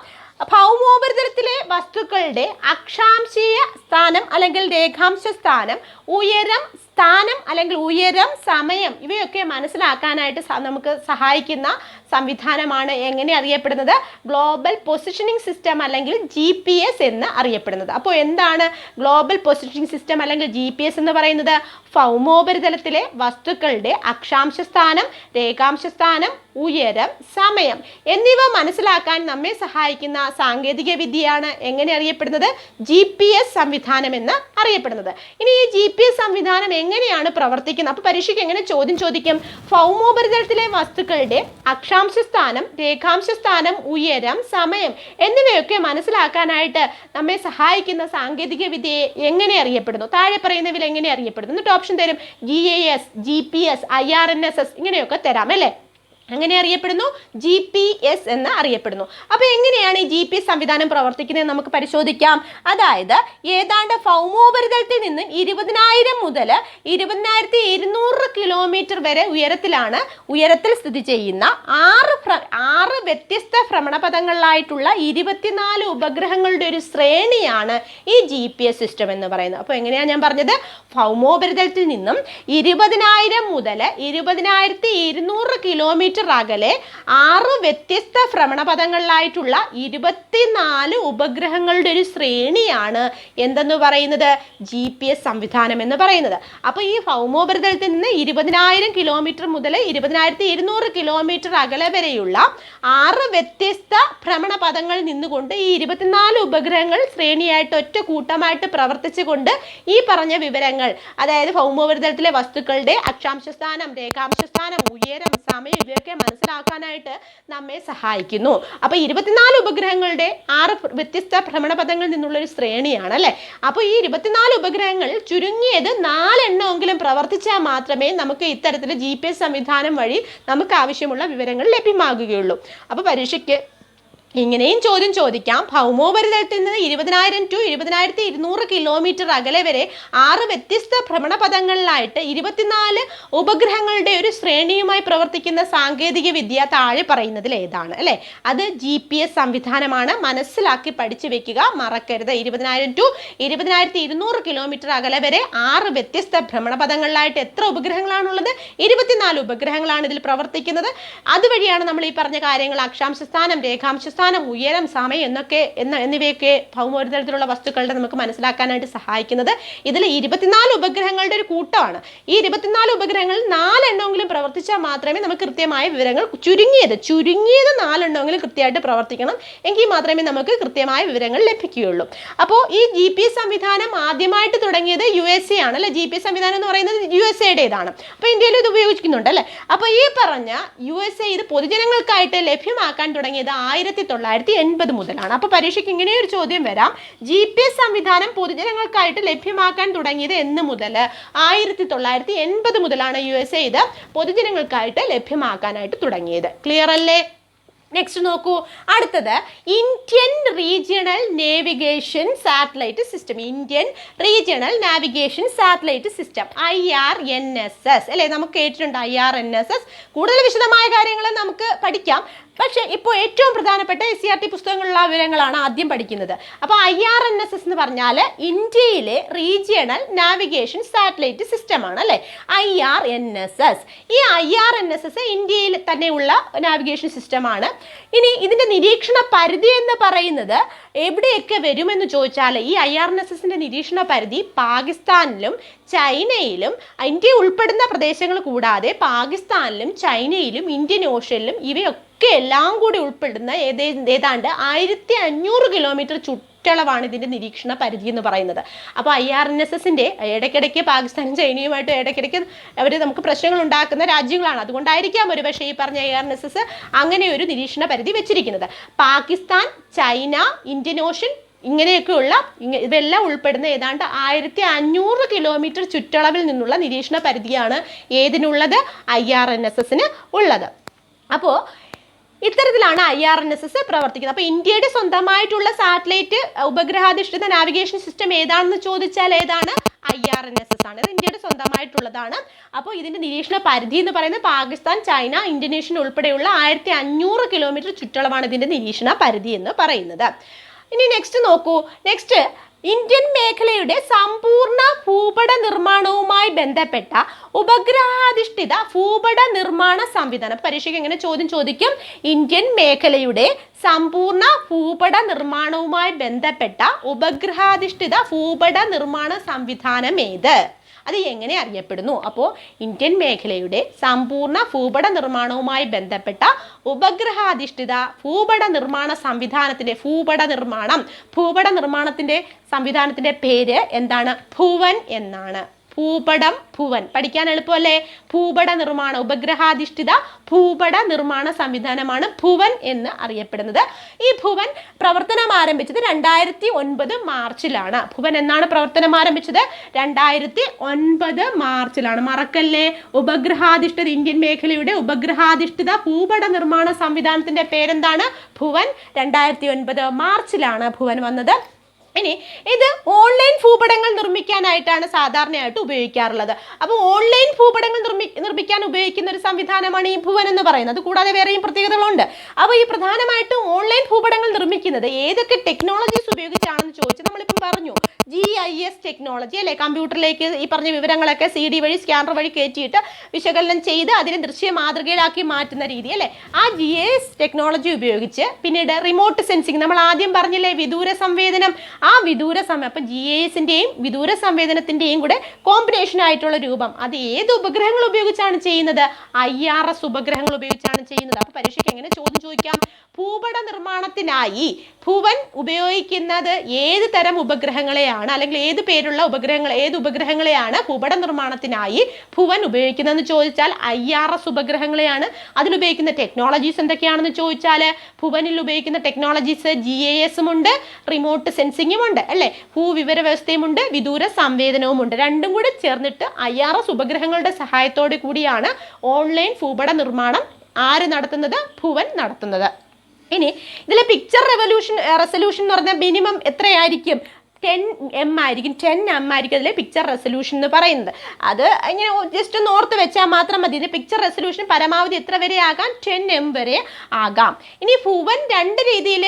ഭൗമോപരിതലത്തിലെ വസ്തുക്കളുടെ അക്ഷാംശീയ സ്ഥാനം അല്ലെങ്കിൽ രേഖാംശ സ്ഥാനം, ഉയരം, സ്ഥാനം അല്ലെങ്കിൽ ഉയരം, സമയം ഇവയൊക്കെ മനസ്സിലാക്കാനായിട്ട് നമുക്ക് സഹായിക്കുന്ന സംവിധാനമാണ് എങ്ങനെ അറിയപ്പെടുന്നത്? ഗ്ലോബൽ പൊസിഷനിങ് സിസ്റ്റം അല്ലെങ്കിൽ GPS എന്ന് അറിയപ്പെടുന്നത്. അപ്പോൾ എന്താണ് ഗ്ലോബൽ പൊസിഷനിങ് സിസ്റ്റം അല്ലെങ്കിൽ GPS എന്ന് പറയുന്നത്? ഭൗമോപരിതലത്തിലെ വസ്തുക്കളുടെ അക്ഷാംശ സ്ഥാനം, രേഖാംശ സ്ഥാനം, ഉയരം, സമയം എന്നിവ മനസ്സിലാക്കാൻ നമ്മെ സഹായിക്കുന്ന സാങ്കേതിക വിദ്യയാണ് എങ്ങനെ അറിയപ്പെടുന്നത്? GPS സംവിധാനം എന്ന് അറിയപ്പെടുന്നത്. ഇനി ഈ GPS സംവിധാനം എങ്ങനെയാണ് പ്രവർത്തിക്കുന്നത്? അപ്പോൾ പരീക്ഷയ്ക്ക് എങ്ങനെ ചോദ്യം ചോദിക്കും? ഭൗമോപരിതലത്തിലെ വസ്തുക്കളുടെ അക്ഷാംശ സ്ഥാനം, രേഖാംശ സ്ഥാനം, ഉയരം, സമയം എന്നിവയൊക്കെ മനസ്സിലാക്കാനായിട്ട് നമ്മെ സഹായിക്കുന്ന സാങ്കേതിക വിദ്യയെ എങ്ങനെ അറിയപ്പെടുന്നു? താഴെ പറയുന്നവയിൽ എങ്ങനെ അറിയപ്പെടുന്നു? എന്നിട്ട് ഓപ്ഷൻ തരും. GIS, GPS, IRNSS ഇങ്ങനെയൊക്കെ തരാം അല്ലേ. എങ്ങനെ അറിയപ്പെടുന്നു? GPS എന്ന് അറിയപ്പെടുന്നു. അപ്പോൾ എങ്ങനെയാണ് ഈ GPS സംവിധാനം പ്രവർത്തിക്കുന്നത് നമുക്ക് പരിശോധിക്കാം. അതായത് ഏതാണ്ട് ഭൗമോപരിതലത്തിൽ നിന്ന് 20,000 മുതൽ 20,200 കിലോമീറ്റർ വരെ ഉയരത്തിൽ സ്ഥിതി ചെയ്യുന്ന ആറ് വ്യത്യസ്ത ഭ്രമണപഥങ്ങളിലായിട്ടുള്ള 24 ഉപഗ്രഹങ്ങളുടെ ഒരു ശ്രേണിയാണ് ഈ GPS സിസ്റ്റം എന്ന് പറയുന്നത്. അപ്പോൾ എങ്ങനെയാണ് ഞാൻ പറഞ്ഞത്? ഭൗമോപരിതലത്തിൽ നിന്നും 20,000 മുതൽ 20,200 കിലോമീറ്റർ അകലെ 6 വ്യത്യസ്ത ഭ്രമണപഥങ്ങളിലായിട്ടുള്ള 24 ഉപഗ്രഹങ്ങളുടെ ഒരു ശ്രേണിയാണ് എന്തെന്ന് പറയുന്നത്? GPS സംവിധാനം എന്ന് പറയുന്നത്. അപ്പോൾ ഈ ഭൗമോപരിതലത്തിൽ നിന്ന് 20,000 കിലോമീറ്റർ മുതൽ 20,200 കിലോമീറ്റർ അകലെ വരെയുള്ള 6 വ്യത്യസ്ത ഭ്രമണപഥങ്ങളിൽ നിന്നുകൊണ്ട് ഈ 24 ഉപഗ്രഹങ്ങൾ ശ്രേണിയായിട്ട് ഒറ്റ കൂട്ടമായിട്ട് പ്രവർത്തിച്ചുകൊണ്ട് ഈ പറഞ്ഞ വിവരങ്ങൾ, അതായത് ഭൗമോപരിതലത്തിലെ വസ്തുക്കളുടെ അക്ഷാംശ സ്ഥാനം, രേഖാംശ സ്ഥാനം, ഉയരം, സമയം ഇവയൊക്കെ മനസ്സിലാക്കാനായിട്ട് നമ്മെ സഹായിക്കുന്നു. അപ്പോൾ 24 ഉപഗ്രഹങ്ങളുടെ 6 വ്യത്യസ്ത ഭ്രമണപഥങ്ങളിൽ നിന്നുള്ള ഒരു ശ്രേണിയാണ് അല്ലേ. അപ്പോൾ ഈ 24 ഉപഗ്രഹങ്ങൾ ചുരുങ്ങിയത് 4 എണ്ണമെങ്കിലും പ്രവർത്തിച്ചാൽ മാത്രമേ നമുക്ക് ഇത്തരത്തിൽ GPS സംവിധാനം വഴി നമുക്ക് ആവശ്യമുള്ള വിവരങ്ങൾ ലഭ്യമാകുകയുള്ളൂ. അപ്പോൾ പരീക്ഷയ്ക്ക് ഇങ്ങനെയും ചോദ്യം ചോദിക്കാം. ഭൗമോപരിതലത്തിൽ നിന്ന് 20,000 to 20,200 കിലോമീറ്റർ അകലെ വരെ 6 വ്യത്യസ്ത ഭ്രമണപഥങ്ങളിലായിട്ട് 24 ഉപഗ്രഹങ്ങളുടെ ഒരു ശ്രേണിയുമായി പ്രവർത്തിക്കുന്ന സാങ്കേതിക വിദ്യ താഴെ പറയുന്നതിൽ ഏതാണ് അല്ലേ? അത് GPS സംവിധാനമാണ്. മനസ്സിലാക്കി പഠിച്ചു വെക്കുക, മറക്കരുത്. 20,000 to 20,200 കിലോമീറ്റർ അകലെ വരെ 6 വ്യത്യസ്ത ഭ്രമണപഥങ്ങളിലായിട്ട് എത്ര ഉപഗ്രഹങ്ങളാണുള്ളത്? 24 ഉപഗ്രഹങ്ങളാണ് ഇതിൽ പ്രവർത്തിക്കുന്നത്. അതുവഴിയാണ് നമ്മൾ ഈ പറഞ്ഞ കാര്യങ്ങൾ അക്ഷാംശ സ്ഥാനം, രേഖാംശ സ്ഥാനം, ഉയരം, സമയം എന്നിവയൊക്കെ ഭൗമോപരിതലത്തിലുള്ള വസ്തുക്കളുടെ നമുക്ക് മനസ്സിലാക്കാനായിട്ട് സഹായിക്കുന്നത്. ഇതിൽ 24 ഉപഗ്രഹങ്ങളുടെ ഒരു കൂട്ടമാണ്. ഈ 24 ഉപഗ്രഹങ്ങളിൽ 4 എണ്ണമെങ്കിലും പ്രവർത്തിച്ചാൽ മാത്രമേ നമുക്ക് കൃത്യമായ വിവരങ്ങൾ, ചുരുങ്ങിയത് 4 എണ്ണമെങ്കിലും കൃത്യമായിട്ട് പ്രവർത്തിക്കണം, എങ്കിൽ മാത്രമേ നമുക്ക് കൃത്യമായ വിവരങ്ങൾ ലഭിക്കുകയുള്ളൂ. അപ്പോൾ ഈ GPS സംവിധാനം ആദ്യമായിട്ട് തുടങ്ങിയത് USA ആണ് അല്ലെ. GPS സംവിധാനം എന്ന് പറയുന്നത് USA-യുടേതാണ്. അപ്പോൾ ഇന്ത്യയിൽ ഇത് ഉപയോഗിക്കുന്നുണ്ട് അല്ലേ. അപ്പോൾ ഈ പറഞ്ഞ USA ഇത് പൊതുജനങ്ങൾക്കായിട്ട് ലഭ്യമാക്കാൻ തുടങ്ങിയത് 1980 മുതലാണ്. അപ്പോൾ പരീക്ഷയ്ക്ക് ഇങ്ങനെ ഒരു ചോദ്യം വരാം. GPS സംവിധാനം പൊതുജനങ്ങൾക്കായിട്ട് ലഭ്യമാക്കാൻ തുടങ്ങിയത് എന്ന് മുതൽ? 1980 മുതലാണ് USA ഇത് പൊതുജനങ്ങൾക്കായിട്ട് ലഭ്യമാക്കാനായിട്ട് തുടങ്ങിയത്. ക്ലിയർ അല്ലേ? നെക്സ്റ്റ് നോക്കൂ. അടുത്തത് Indian regional navigation satellite system. Indian regional navigation satellite system, IRNSS അല്ലേ. നമുക്ക് കേട്ടിട്ടുണ്ട് IRNSS. കൂടുതൽ വിശദമായ കാര്യങ്ങൾ നമുക്ക് പഠിക്കാം. പക്ഷേ ഇപ്പോൾ ഏറ്റവും പ്രധാനപ്പെട്ട SCERT പുസ്തകങ്ങളിലുള്ള വിവരങ്ങളാണ് ആദ്യം പഠിക്കുന്നത്. അപ്പോൾ IRNSS എന്ന് പറഞ്ഞാൽ ഇന്ത്യയിലെ റീജിയണൽ നാവിഗേഷൻ സാറ്റലൈറ്റ് സിസ്റ്റമാണ് അല്ലേ, IRNSS. ഈ IRNSS ഇന്ത്യയിൽ തന്നെയുള്ള നാവിഗേഷൻ സിസ്റ്റമാണ്. ഇനി ഇതിൻ്റെ നിരീക്ഷണ പരിധി എന്ന് പറയുന്നത് എവിടെയൊക്കെ വരുമെന്ന് ചോദിച്ചാൽ ഈ IRNSSന്റെ നിരീക്ഷണ പരിധി പാകിസ്ഥാനിലും ചൈനയിലും, ഇന്ത്യ ഉൾപ്പെടുന്ന പ്രദേശങ്ങൾ കൂടാതെ പാകിസ്ഥാനിലും ചൈനയിലും ഇന്ത്യൻ ഓഷ്യനിലും ഇവയൊക്കെ എല്ലാം കൂടി ഉൾപ്പെടുന്ന ഏതാണ്ട് 1500 കിലോമീറ്റർ ചുറ്റളവാണ് ഇതിൻ്റെ നിരീക്ഷണ പരിധി എന്ന് പറയുന്നത്. അപ്പോൾ IRNSSന്റെ ഇടയ്ക്കിടയ്ക്ക് പാകിസ്ഥാനും ചൈനയുമായിട്ട് ഇടയ്ക്കിടയ്ക്ക് അവർ നമുക്ക് പ്രശ്നങ്ങൾ ഉണ്ടാക്കുന്ന രാജ്യങ്ങളാണ്. അതുകൊണ്ടായിരിക്കാം ഒരു പക്ഷേ ഈ പറഞ്ഞ IRNSS അങ്ങനെ ഒരു നിരീക്ഷണ പരിധി വെച്ചിരിക്കുന്നത്. പാകിസ്ഥാൻ, ചൈന, ഇന്ത്യൻ ഓഷ്യൻ ഇങ്ങനെയൊക്കെയുള്ള ഇതെല്ലാം ഉൾപ്പെടുന്ന ഏതാണ്ട് 1500 കിലോമീറ്റർ ചുറ്റളവിൽ നിന്നുള്ള നിരീക്ഷണ പരിധിയാണ് ഏതിനുള്ളത്, IRNSSന് ഉള്ളത്. അപ്പോൾ ഇത്തരത്തിലാണ് IRNSS പ്രവർത്തിക്കുന്നത്. അപ്പോൾ ഇന്ത്യയുടെ സ്വന്തമായിട്ടുള്ള സാറ്റലൈറ്റ് ഉപഗ്രഹാധിഷ്ഠിത നാവിഗേഷൻ സിസ്റ്റം ഏതാണെന്ന് ചോദിച്ചാൽ ഏതാണ്, IRNSS ആണ്. ഇത് ഇന്ത്യയുടെ സ്വന്തമായിട്ടുള്ളതാണ്. അപ്പോൾ ഇതിന്റെ നിരീക്ഷണ പരിധി എന്ന് പറയുന്നത് പാകിസ്ഥാൻ, ചൈന, ഇന്തോനേഷ്യ ഉൾപ്പെടെയുള്ള 1500 കിലോമീറ്റർ ചുറ്റളവാണ് ഇതിന്റെ നിരീക്ഷണ പരിധി എന്ന് പറയുന്നത്. ഇനി നെക്സ്റ്റ് നോക്കൂ. നെക്സ്റ്റ് ഇന്ത്യൻ മേഖലയുടെ സമ്പൂർണ്ണ ഭൂപട നിർമ്മാണവുമായി ബന്ധപ്പെട്ട ഉപഗ്രഹാധിഷ്ഠിത ഭൂപട നിർമ്മാണ സംവിധാനം. പരീക്ഷയ്ക്ക് എങ്ങനെ ചോദ്യം ചോദിക്കും, ഇന്ത്യൻ മേഖലയുടെ സമ്പൂർണ്ണ ഭൂപട നിർമ്മാണവുമായി ബന്ധപ്പെട്ട ഉപഗ്രഹാധിഷ്ഠിത ഭൂപട നിർമ്മാണ സംവിധാനം ഏത്, അത് എങ്ങനെ അറിയപ്പെടുന്നു? അപ്പോൾ ഇന്ത്യൻ മേഖലയുടെ സമ്പൂർണ്ണ ഭൂപട നിർമ്മാണവുമായി ബന്ധപ്പെട്ട ഉപഗ്രഹാധിഷ്ഠിത ഭൂപട നിർമ്മാണ സംവിധാനത്തിൻ്റെ ഭൂപട നിർമ്മാണത്തിൻ്റെ സംവിധാനത്തിൻ്റെ പേര് എന്താണ്? ഭുവൻ എന്നാണ്. ഭൂപടം, ഭുവൻ പഠിക്കാൻ എളുപ്പമല്ലേ? ഭൂപട നിർമ്മാണ ഉപഗ്രഹാധിഷ്ഠിത ഭൂപട നിർമ്മാണ സംവിധാനമാണ് ഭുവൻ എന്ന് അറിയപ്പെടുന്നത്. ഈ ഭുവൻ പ്രവർത്തനം ആരംഭിച്ചത് 2009 മാർച്ചിലാണ്. ഭുവൻ എന്നാണ് പ്രവർത്തനം ആരംഭിച്ചത്? 2009 മാർച്ചിലാണ്. മറക്കല്ലേ, ഉപഗ്രഹാധിഷ്ഠിത ഇന്ത്യൻ മേഖലയുടെ ഉപഗ്രഹാധിഷ്ഠിത ഭൂപട നിർമ്മാണ സംവിധാനത്തിന്റെ പേരെന്താണ്? ഭുവൻ. 2009 മാർച്ചിലാണ് ഭുവൻ വന്നത്. ഇനി ഇത് ഓൺലൈൻ ഭൂപടങ്ങൾ നിർമ്മിക്കാനായിട്ടാണ് സാധാരണയായിട്ട് ഉപയോഗിക്കാറുള്ളത്. അപ്പോൾ ഓൺലൈൻ ഭൂപടങ്ങൾ നിർമ്മിക്കാൻ ഉപയോഗിക്കുന്ന ഒരു സംവിധാനമാണ് ഈ ഭുവൻ എന്ന് പറയുന്നത്. കൂടാതെ വേറെയും പ്രത്യേകതകളുണ്ട്. അപ്പോൾ ഈ പ്രധാനമായിട്ടും ഓൺലൈൻ ഭൂപടങ്ങൾ നിർമ്മിക്കുന്നത് ഏതൊക്കെ ടെക്നോളജീസ് ഉപയോഗിച്ചാണെന്ന് ചോദിച്ചാൽ നമ്മളിപ്പം പറഞ്ഞു GIS ടെക്നോളജി അല്ലേ, കമ്പ്യൂട്ടറിലേക്ക് ഈ പറഞ്ഞ വിവരങ്ങളൊക്കെ CD വഴി സ്കാനർ വഴി കയറ്റിയിട്ട് വിശകലനം ചെയ്ത് അതിനെ ദൃശ്യ മാതൃകയിലാക്കി മാറ്റുന്ന രീതി അല്ലേ, ആ GIS ടെക്നോളജി ഉപയോഗിച്ച് പിന്നീട് റിമോട്ട് സെൻസിങ്, നമ്മൾ ആദ്യം പറഞ്ഞില്ലേ വിദൂര സംവേദനം, ആ വിദൂര അപ്പം GISന്റെയും വിദൂര സംവേദനത്തിന്റെയും കൂടെ കോമ്പിനേഷൻ ആയിട്ടുള്ള രൂപം അത് ഏത് ഉപഗ്രഹങ്ങൾ ഉപയോഗിച്ചാണ് ചെയ്യുന്നത്? IRS ഉപഗ്രഹങ്ങൾ ഉപയോഗിച്ചാണ് ചെയ്യുന്നത്. അപ്പോൾ പരീക്ഷയ്ക്ക് എങ്ങനെ ചോദ്യം ചോദിക്കാം? ഭൂപട നിർമ്മാണത്തിനായി ഭുവൻ ഉപയോഗിക്കുന്നത് ഏത് തരം ഉപഗ്രഹങ്ങളെയാണ്, അല്ലെങ്കിൽ ഏത് പേരുള്ള ഉപഗ്രഹങ്ങളെയാണ് ഭൂപട നിർമ്മാണത്തിനായി ഭുവൻ ഉപയോഗിക്കുന്നതെന്ന് ചോദിച്ചാൽ IRS ഉപഗ്രഹങ്ങളെയാണ്. അതിലുപയോഗിക്കുന്ന ടെക്നോളജീസ് എന്തൊക്കെയാണെന്ന് ചോദിച്ചാൽ ഭുവനിൽ ഉപയോഗിക്കുന്ന ടെക്നോളജീസ് GIS ഉണ്ട്, റിമോട്ട് സെൻസിങ്ങും ഉണ്ട് അല്ലേ, ഭൂവിവര വ്യവസ്ഥയും ഉണ്ട്, വിദൂര സംവേദനവും ഉണ്ട്. രണ്ടും കൂടി ചേർന്നിട്ട് IRS ഉപഗ്രഹങ്ങളുടെ സഹായത്തോടു കൂടിയാണ് ഓൺലൈൻ ഭൂപട നിർമ്മാണം ആര് നടത്തുന്നത്? ഭുവൻ നടത്തുന്നത്. ഇനി ഇതിലെ പിക്ചർ റെസൊല്യൂഷൻ എന്ന് പറഞ്ഞാൽ മിനിമം എത്രയായിരിക്കും? 10 ആയിരിക്കും. 10 ആയിരിക്കും അതിലെ പിക്ചർ റെസൊല്യൂഷൻ എന്ന് പറയുന്നത്. അത് ഇങ്ങനെ ജസ്റ്റ് ഒന്ന് ഓർത്ത് വെച്ചാൽ മാത്രം മതി. ഇത് പിക്ചർ റെസൊല്യൂഷൻ പരമാവധി എത്ര വരെ ആകാം? 10 വരെ ആകാം. ഇനി ഭുവൻ രണ്ട് രീതിയിൽ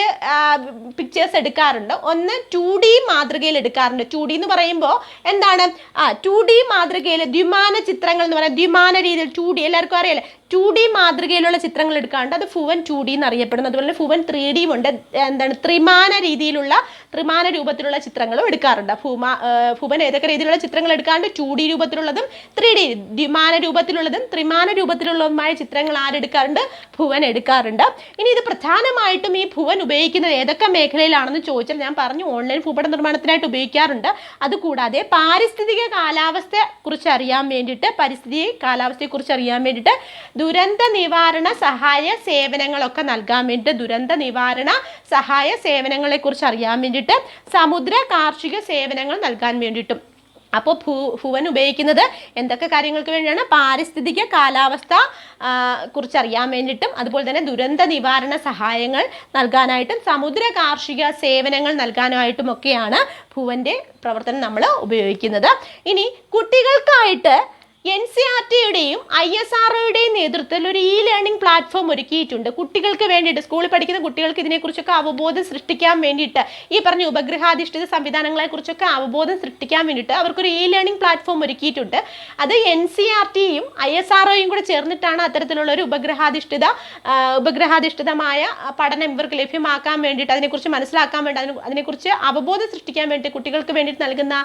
പിക്ചേഴ്സ് എടുക്കാറുണ്ട്. ഒന്ന് 2D മാതൃകയിൽ എടുക്കാറുണ്ട്. 2D എന്ന് പറയുമ്പോൾ എന്താണ്? 2D മാതൃകയിൽ ദ്വിമാന ചിത്രങ്ങൾ എന്ന് പറയാം. ദ്വിമാന രീതിയിൽ 2D എല്ലാവർക്കും അറിയാലേ, 2D മാതൃകയിലുള്ള ചിത്രങ്ങൾ എടുക്കാറുണ്ട്. അത് ഭുവൻ 2D എന്ന് അറിയപ്പെടുന്നു. അതുപോലെ ഭുവൻ 3D ഉണ്ട്. എന്താണ്? ത്രിമാന രൂപത്തിലുള്ള ചിത്രങ്ങളും എടുക്കാറുണ്ട്. ഭുവൻ ഏതൊക്കെ രീതിയിലുള്ള ചിത്രങ്ങൾ എടുക്കാറുണ്ട്? 2D രൂപത്തിലുള്ളതും 3D ദ്വിമാന രൂപത്തിലുള്ളതും ത്രിമാന രൂപത്തിലുള്ളതുമായ ചിത്രങ്ങൾ ആരെടുക്കാറുണ്ട്? ഭുവൻ എടുക്കാറുണ്ട്. ഇനി ഇത് പ്രധാനമായിട്ടും ഈ ഭുവൻ ഉപയോഗിക്കുന്നത് ഏതൊക്കെ മേഖലയിലാണെന്ന് ചോദിച്ചാൽ ഞാൻ പറഞ്ഞു ഓൺലൈൻ ഭൂപട നിർമ്മാണത്തിനായിട്ട് ഉപയോഗിക്കാറുണ്ട്. അതുകൂടാതെ പാരിസ്ഥിതിക കാലാവസ്ഥയെക്കുറിച്ച് അറിയാൻ വേണ്ടിയിട്ട് ദുരന്ത നിവാരണ സഹായ സേവനങ്ങളൊക്കെ നൽകാൻ വേണ്ടിയിട്ട്, ദുരന്ത നിവാരണ സഹായ സേവനങ്ങളെ കുറിച്ച് അറിയാൻ വേണ്ടിയിട്ട്, സമുദ്ര കാർഷിക സേവനങ്ങൾ നൽകാൻ വേണ്ടിയിട്ടും. അപ്പോൾ ഭുവൻ ഉപയോഗിക്കുന്നത് എന്തൊക്കെ കാര്യങ്ങൾക്ക് വേണ്ടിയാണ്? പാരിസ്ഥിതിക കാലാവസ്ഥ കുറിച്ചറിയാൻ വേണ്ടിയിട്ടും, അതുപോലെ തന്നെ ദുരന്ത നിവാരണ സഹായങ്ങൾ നൽകാനായിട്ടും, സമുദ്ര കാർഷിക സേവനങ്ങൾ നൽകാനായിട്ടും ഒക്കെയാണ് ഭുവൻ്റെ പ്രവർത്തനം നമ്മൾ ഉപയോഗിക്കുന്നത്. ഇനി കുട്ടികൾക്കായിട്ട് NCERT-യുടെയും ISRO-യുടെയും നേതൃത്വത്തിൽ ഒരു ലേണിംഗ് പ്ലാറ്റ്ഫോം ഒരുക്കിയിട്ടുണ്ട് കുട്ടികൾക്ക് വേണ്ടിയിട്ട്. സ്കൂളിൽ പഠിക്കുന്ന കുട്ടികൾക്ക് ഇതിനെക്കുറിച്ചൊക്കെ അവബോധം സൃഷ്ടിക്കാൻ വേണ്ടിയിട്ട്, ഈ പറഞ്ഞ ഉപഗ്രഹാധിഷ്ഠിത സംവിധാനങ്ങളെക്കുറിച്ചൊക്കെ അവബോധം സൃഷ്ടിക്കാൻ വേണ്ടിയിട്ട് അവർക്കൊരു ലേണിംഗ് പ്ലാറ്റ്ഫോം ഒരുക്കിയിട്ടുണ്ട്. അത് NCERT-യും ISRO-യും കൂടെ ചേർന്നിട്ടാണ് അത്തരത്തിലുള്ള ഒരു ഉപഗ്രഹാധിഷ്ഠിതമായ പഠനം ഇവർക്ക് ലഭ്യമാക്കാൻ വേണ്ടിയിട്ട്, അതിനെക്കുറിച്ച് മനസ്സിലാക്കാൻ വേണ്ടി, അതിനെക്കുറിച്ച് അവബോധം സൃഷ്ടിക്കാൻ വേണ്ടി കുട്ടികൾക്ക് വേണ്ടിയിട്ട് നൽകുന്ന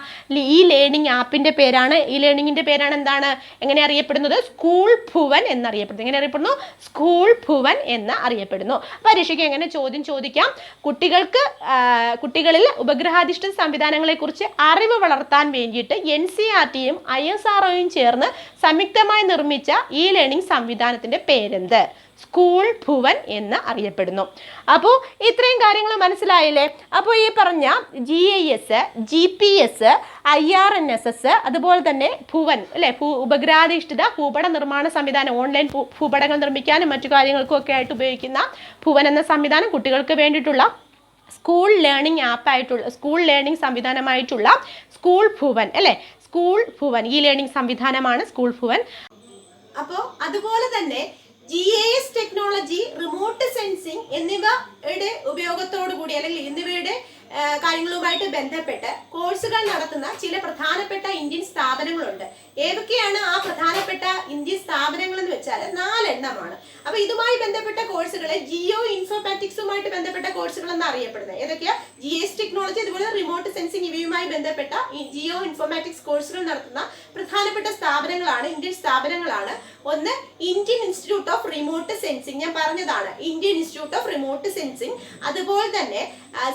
ഈ ലേണിംഗ് ആപ്പിന്റെ പേരാണ്, ഈ ലേണിംഗിന്റെ പേരാണ് എന്താണ്, എങ്ങനെ അറിയപ്പെടുന്നത്? സ്കൂൾ ഭുവൻ എന്നറിയപ്പെടുന്നു. എങ്ങനെ അറിയപ്പെടുന്നു? സ്കൂൾ ഭുവൻ എന്ന് അറിയപ്പെടുന്നു. പരീക്ഷയ്ക്ക് എങ്ങനെ ചോദ്യം ചോദിക്കാം? കുട്ടികളിൽ ഉപഗ്രഹാധിഷ്ഠിത സംവിധാനങ്ങളെ കുറിച്ച് അറിവ് വളർത്താൻ വേണ്ടിയിട്ട് NCERT-യും ISRO-യും ചേർന്ന് സംയുക്തമായി നിർമ്മിച്ച ഈ ലേണിംഗ് സംവിധാനത്തിന്റെ പേരെന്ത്? സ്കൂൾ ഭുവൻ എന്ന് അറിയപ്പെടുന്നു. അപ്പോൾ ഇത്രയും കാര്യങ്ങൾ മനസ്സിലായില്ലേ? അപ്പോൾ ഈ പറഞ്ഞ GIS, GPS, IRNSS, അതുപോലെ തന്നെ ഭുവൻ അല്ലെ, ഉപഗ്രാധിഷ്ഠിത ഭൂപട നിർമ്മാണ സംവിധാനം, ഓൺലൈൻ ഭൂപടങ്ങൾ നിർമ്മിക്കാനും മറ്റു കാര്യങ്ങൾക്കും ഒക്കെ ആയിട്ട് ഉപയോഗിക്കുന്ന ഭുവൻ എന്ന സംവിധാനം കുട്ടികൾക്ക് വേണ്ടിയിട്ടുള്ള സ്കൂൾ ലേണിംഗ് സംവിധാനമായിട്ടുള്ള സ്കൂൾ ഭുവൻ അല്ലെ, സ്കൂൾ ഭുവൻ ഈ ലേണിംഗ് സംവിധാനമാണ് സ്കൂൾ ഭുവൻ. അപ്പോൾ അതുപോലെ തന്നെ GIS ടെക്നോളജി, റിമോട്ട് സെൻസിങ് എന്നിവയുടെ ഉപയോഗത്തോടു കൂടി അല്ലെങ്കിൽ എന്നിവയുടെ കാര്യങ്ങളുമായിട്ട് ബന്ധപ്പെട്ട് കോഴ്സുകൾ നടത്തുന്ന ചില പ്രധാനപ്പെട്ട ഇന്ത്യൻ സ്ഥാപനങ്ങളുണ്ട്. ഏതൊക്കെയാണ് ആ പ്രധാനപ്പെട്ട ഇന്ത്യൻ സ്ഥാപനങ്ങൾ എന്ന് വെച്ചാൽ 4 എണ്ണമാണ്. അപ്പൊ ഇതുമായി ബന്ധപ്പെട്ട കോഴ്സുകളെ ജിയോ ഇൻഫോമാറ്റിക്സുമായിട്ട് ബന്ധപ്പെട്ട കോഴ്സുകൾ എന്ന് അറിയപ്പെടുന്നത്. ഏതൊക്കെയാ? GIS ടെക്നോളജി, അതുപോലെ റിമോട്ട് സെൻസിങ് ഇവയുമായി ബന്ധപ്പെട്ട ജിയോ ഇൻഫോമാറ്റിക്സ് കോഴ്സുകൾ നടത്തുന്ന പ്രധാനപ്പെട്ട സ്ഥാപനങ്ങളാണ്, ഇന്ത്യൻ സ്ഥാപനങ്ങളാണ്. ഒന്ന് Indian institute of remote sensing, ഞാൻ പറഞ്ഞതാണ് Indian institute of remote sensing, അതുപോലെ തന്നെ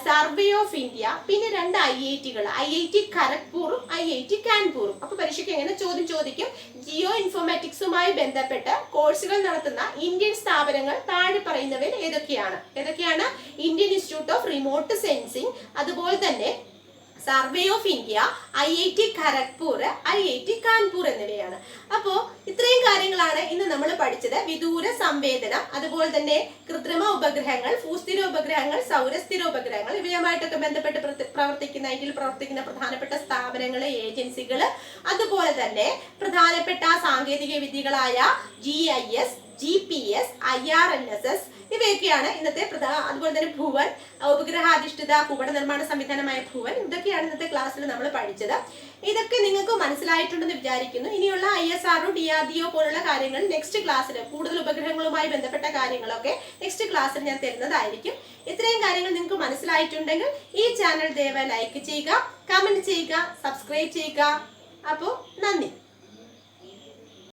സർവേ ഓഫ് ഇന്ത്യ, പിന്നെ 2 IIT-കൾ, IIT ഖരഗ്പൂറും IIT കാൺപൂറും. അപ്പൊ പരീക്ഷയ്ക്ക് എങ്ങനെ ചോദ്യം ചോദിക്കും? ജിയോ ഇൻഫോമാറ്റിക്സുമായി ബന്ധപ്പെട്ട് കോഴ്സുകൾ നടത്തുന്ന ഇന്ത്യൻ സ്ഥാപനങ്ങൾ താഴെ പറയുന്നവയിൽ ഏതൊക്കെയാണ്? Indian institute of remote sensing, അതുപോലെ തന്നെ survey of India, IIT Kharagpur, IIT Kanpur എന്നിവയാണ്. അപ്പോൾ ഇത്രയും കാര്യങ്ങളാണ് ഇന്ന് നമ്മൾ പഠിച്ചത്. വിദൂര സംവേദനം, അതുപോലെ തന്നെ കൃത്രിമ ഉപഗ്രഹങ്ങൾ, ഭൂസ്ഥിര ഉപഗ്രഹങ്ങൾ, സൗരസ്ഥിര ഉപഗ്രഹങ്ങൾ, ഇവയുമായിട്ടൊക്കെ ബന്ധപ്പെട്ട് ഇന്ത്യയിൽ പ്രവർത്തിക്കുന്ന പ്രധാനപ്പെട്ട സ്ഥാപനങ്ങൾ, ഏജൻസികൾ, അതുപോലെ തന്നെ പ്രധാനപ്പെട്ട സാങ്കേതിക വിദ്യകളായ GIS, GPS, IRNSS ഇവയൊക്കെയാണ് ഇന്നത്തെ അതുപോലെ തന്നെ ഭുവൻ, ഉപഗ്രഹാധിഷ്ഠിത ഭൂപട നിർമ്മാണ സംവിധാനമായ ഭുവൻ, ഇതൊക്കെയാണ് ഇന്നത്തെ ക്ലാസ്സിൽ നമ്മൾ പഠിച്ചത്. ഇതൊക്കെ നിങ്ങൾക്ക് മനസ്സിലായിട്ടുണ്ടെന്ന് വിചാരിക്കുന്നു. ഇനിയുള്ള ISRO, DRDO പോലുള്ള കാര്യങ്ങൾ നെക്സ്റ്റ് ക്ലാസ്സിൽ, കൂടുതൽ ഉപഗ്രഹങ്ങളുമായി ബന്ധപ്പെട്ട കാര്യങ്ങളൊക്കെ നെക്സ്റ്റ് ക്ലാസ്സിൽ ഞാൻ തരുന്നതായിരിക്കും. ഇത്രയും കാര്യങ്ങൾ നിങ്ങൾക്ക് മനസ്സിലായിട്ടുണ്ടെങ്കിൽ ഈ ചാനൽ ദയവായി ലൈക്ക് ചെയ്യുക, കമന്റ് ചെയ്യുക, സബ്സ്ക്രൈബ് ചെയ്യുക. അപ്പോൾ നന്ദി.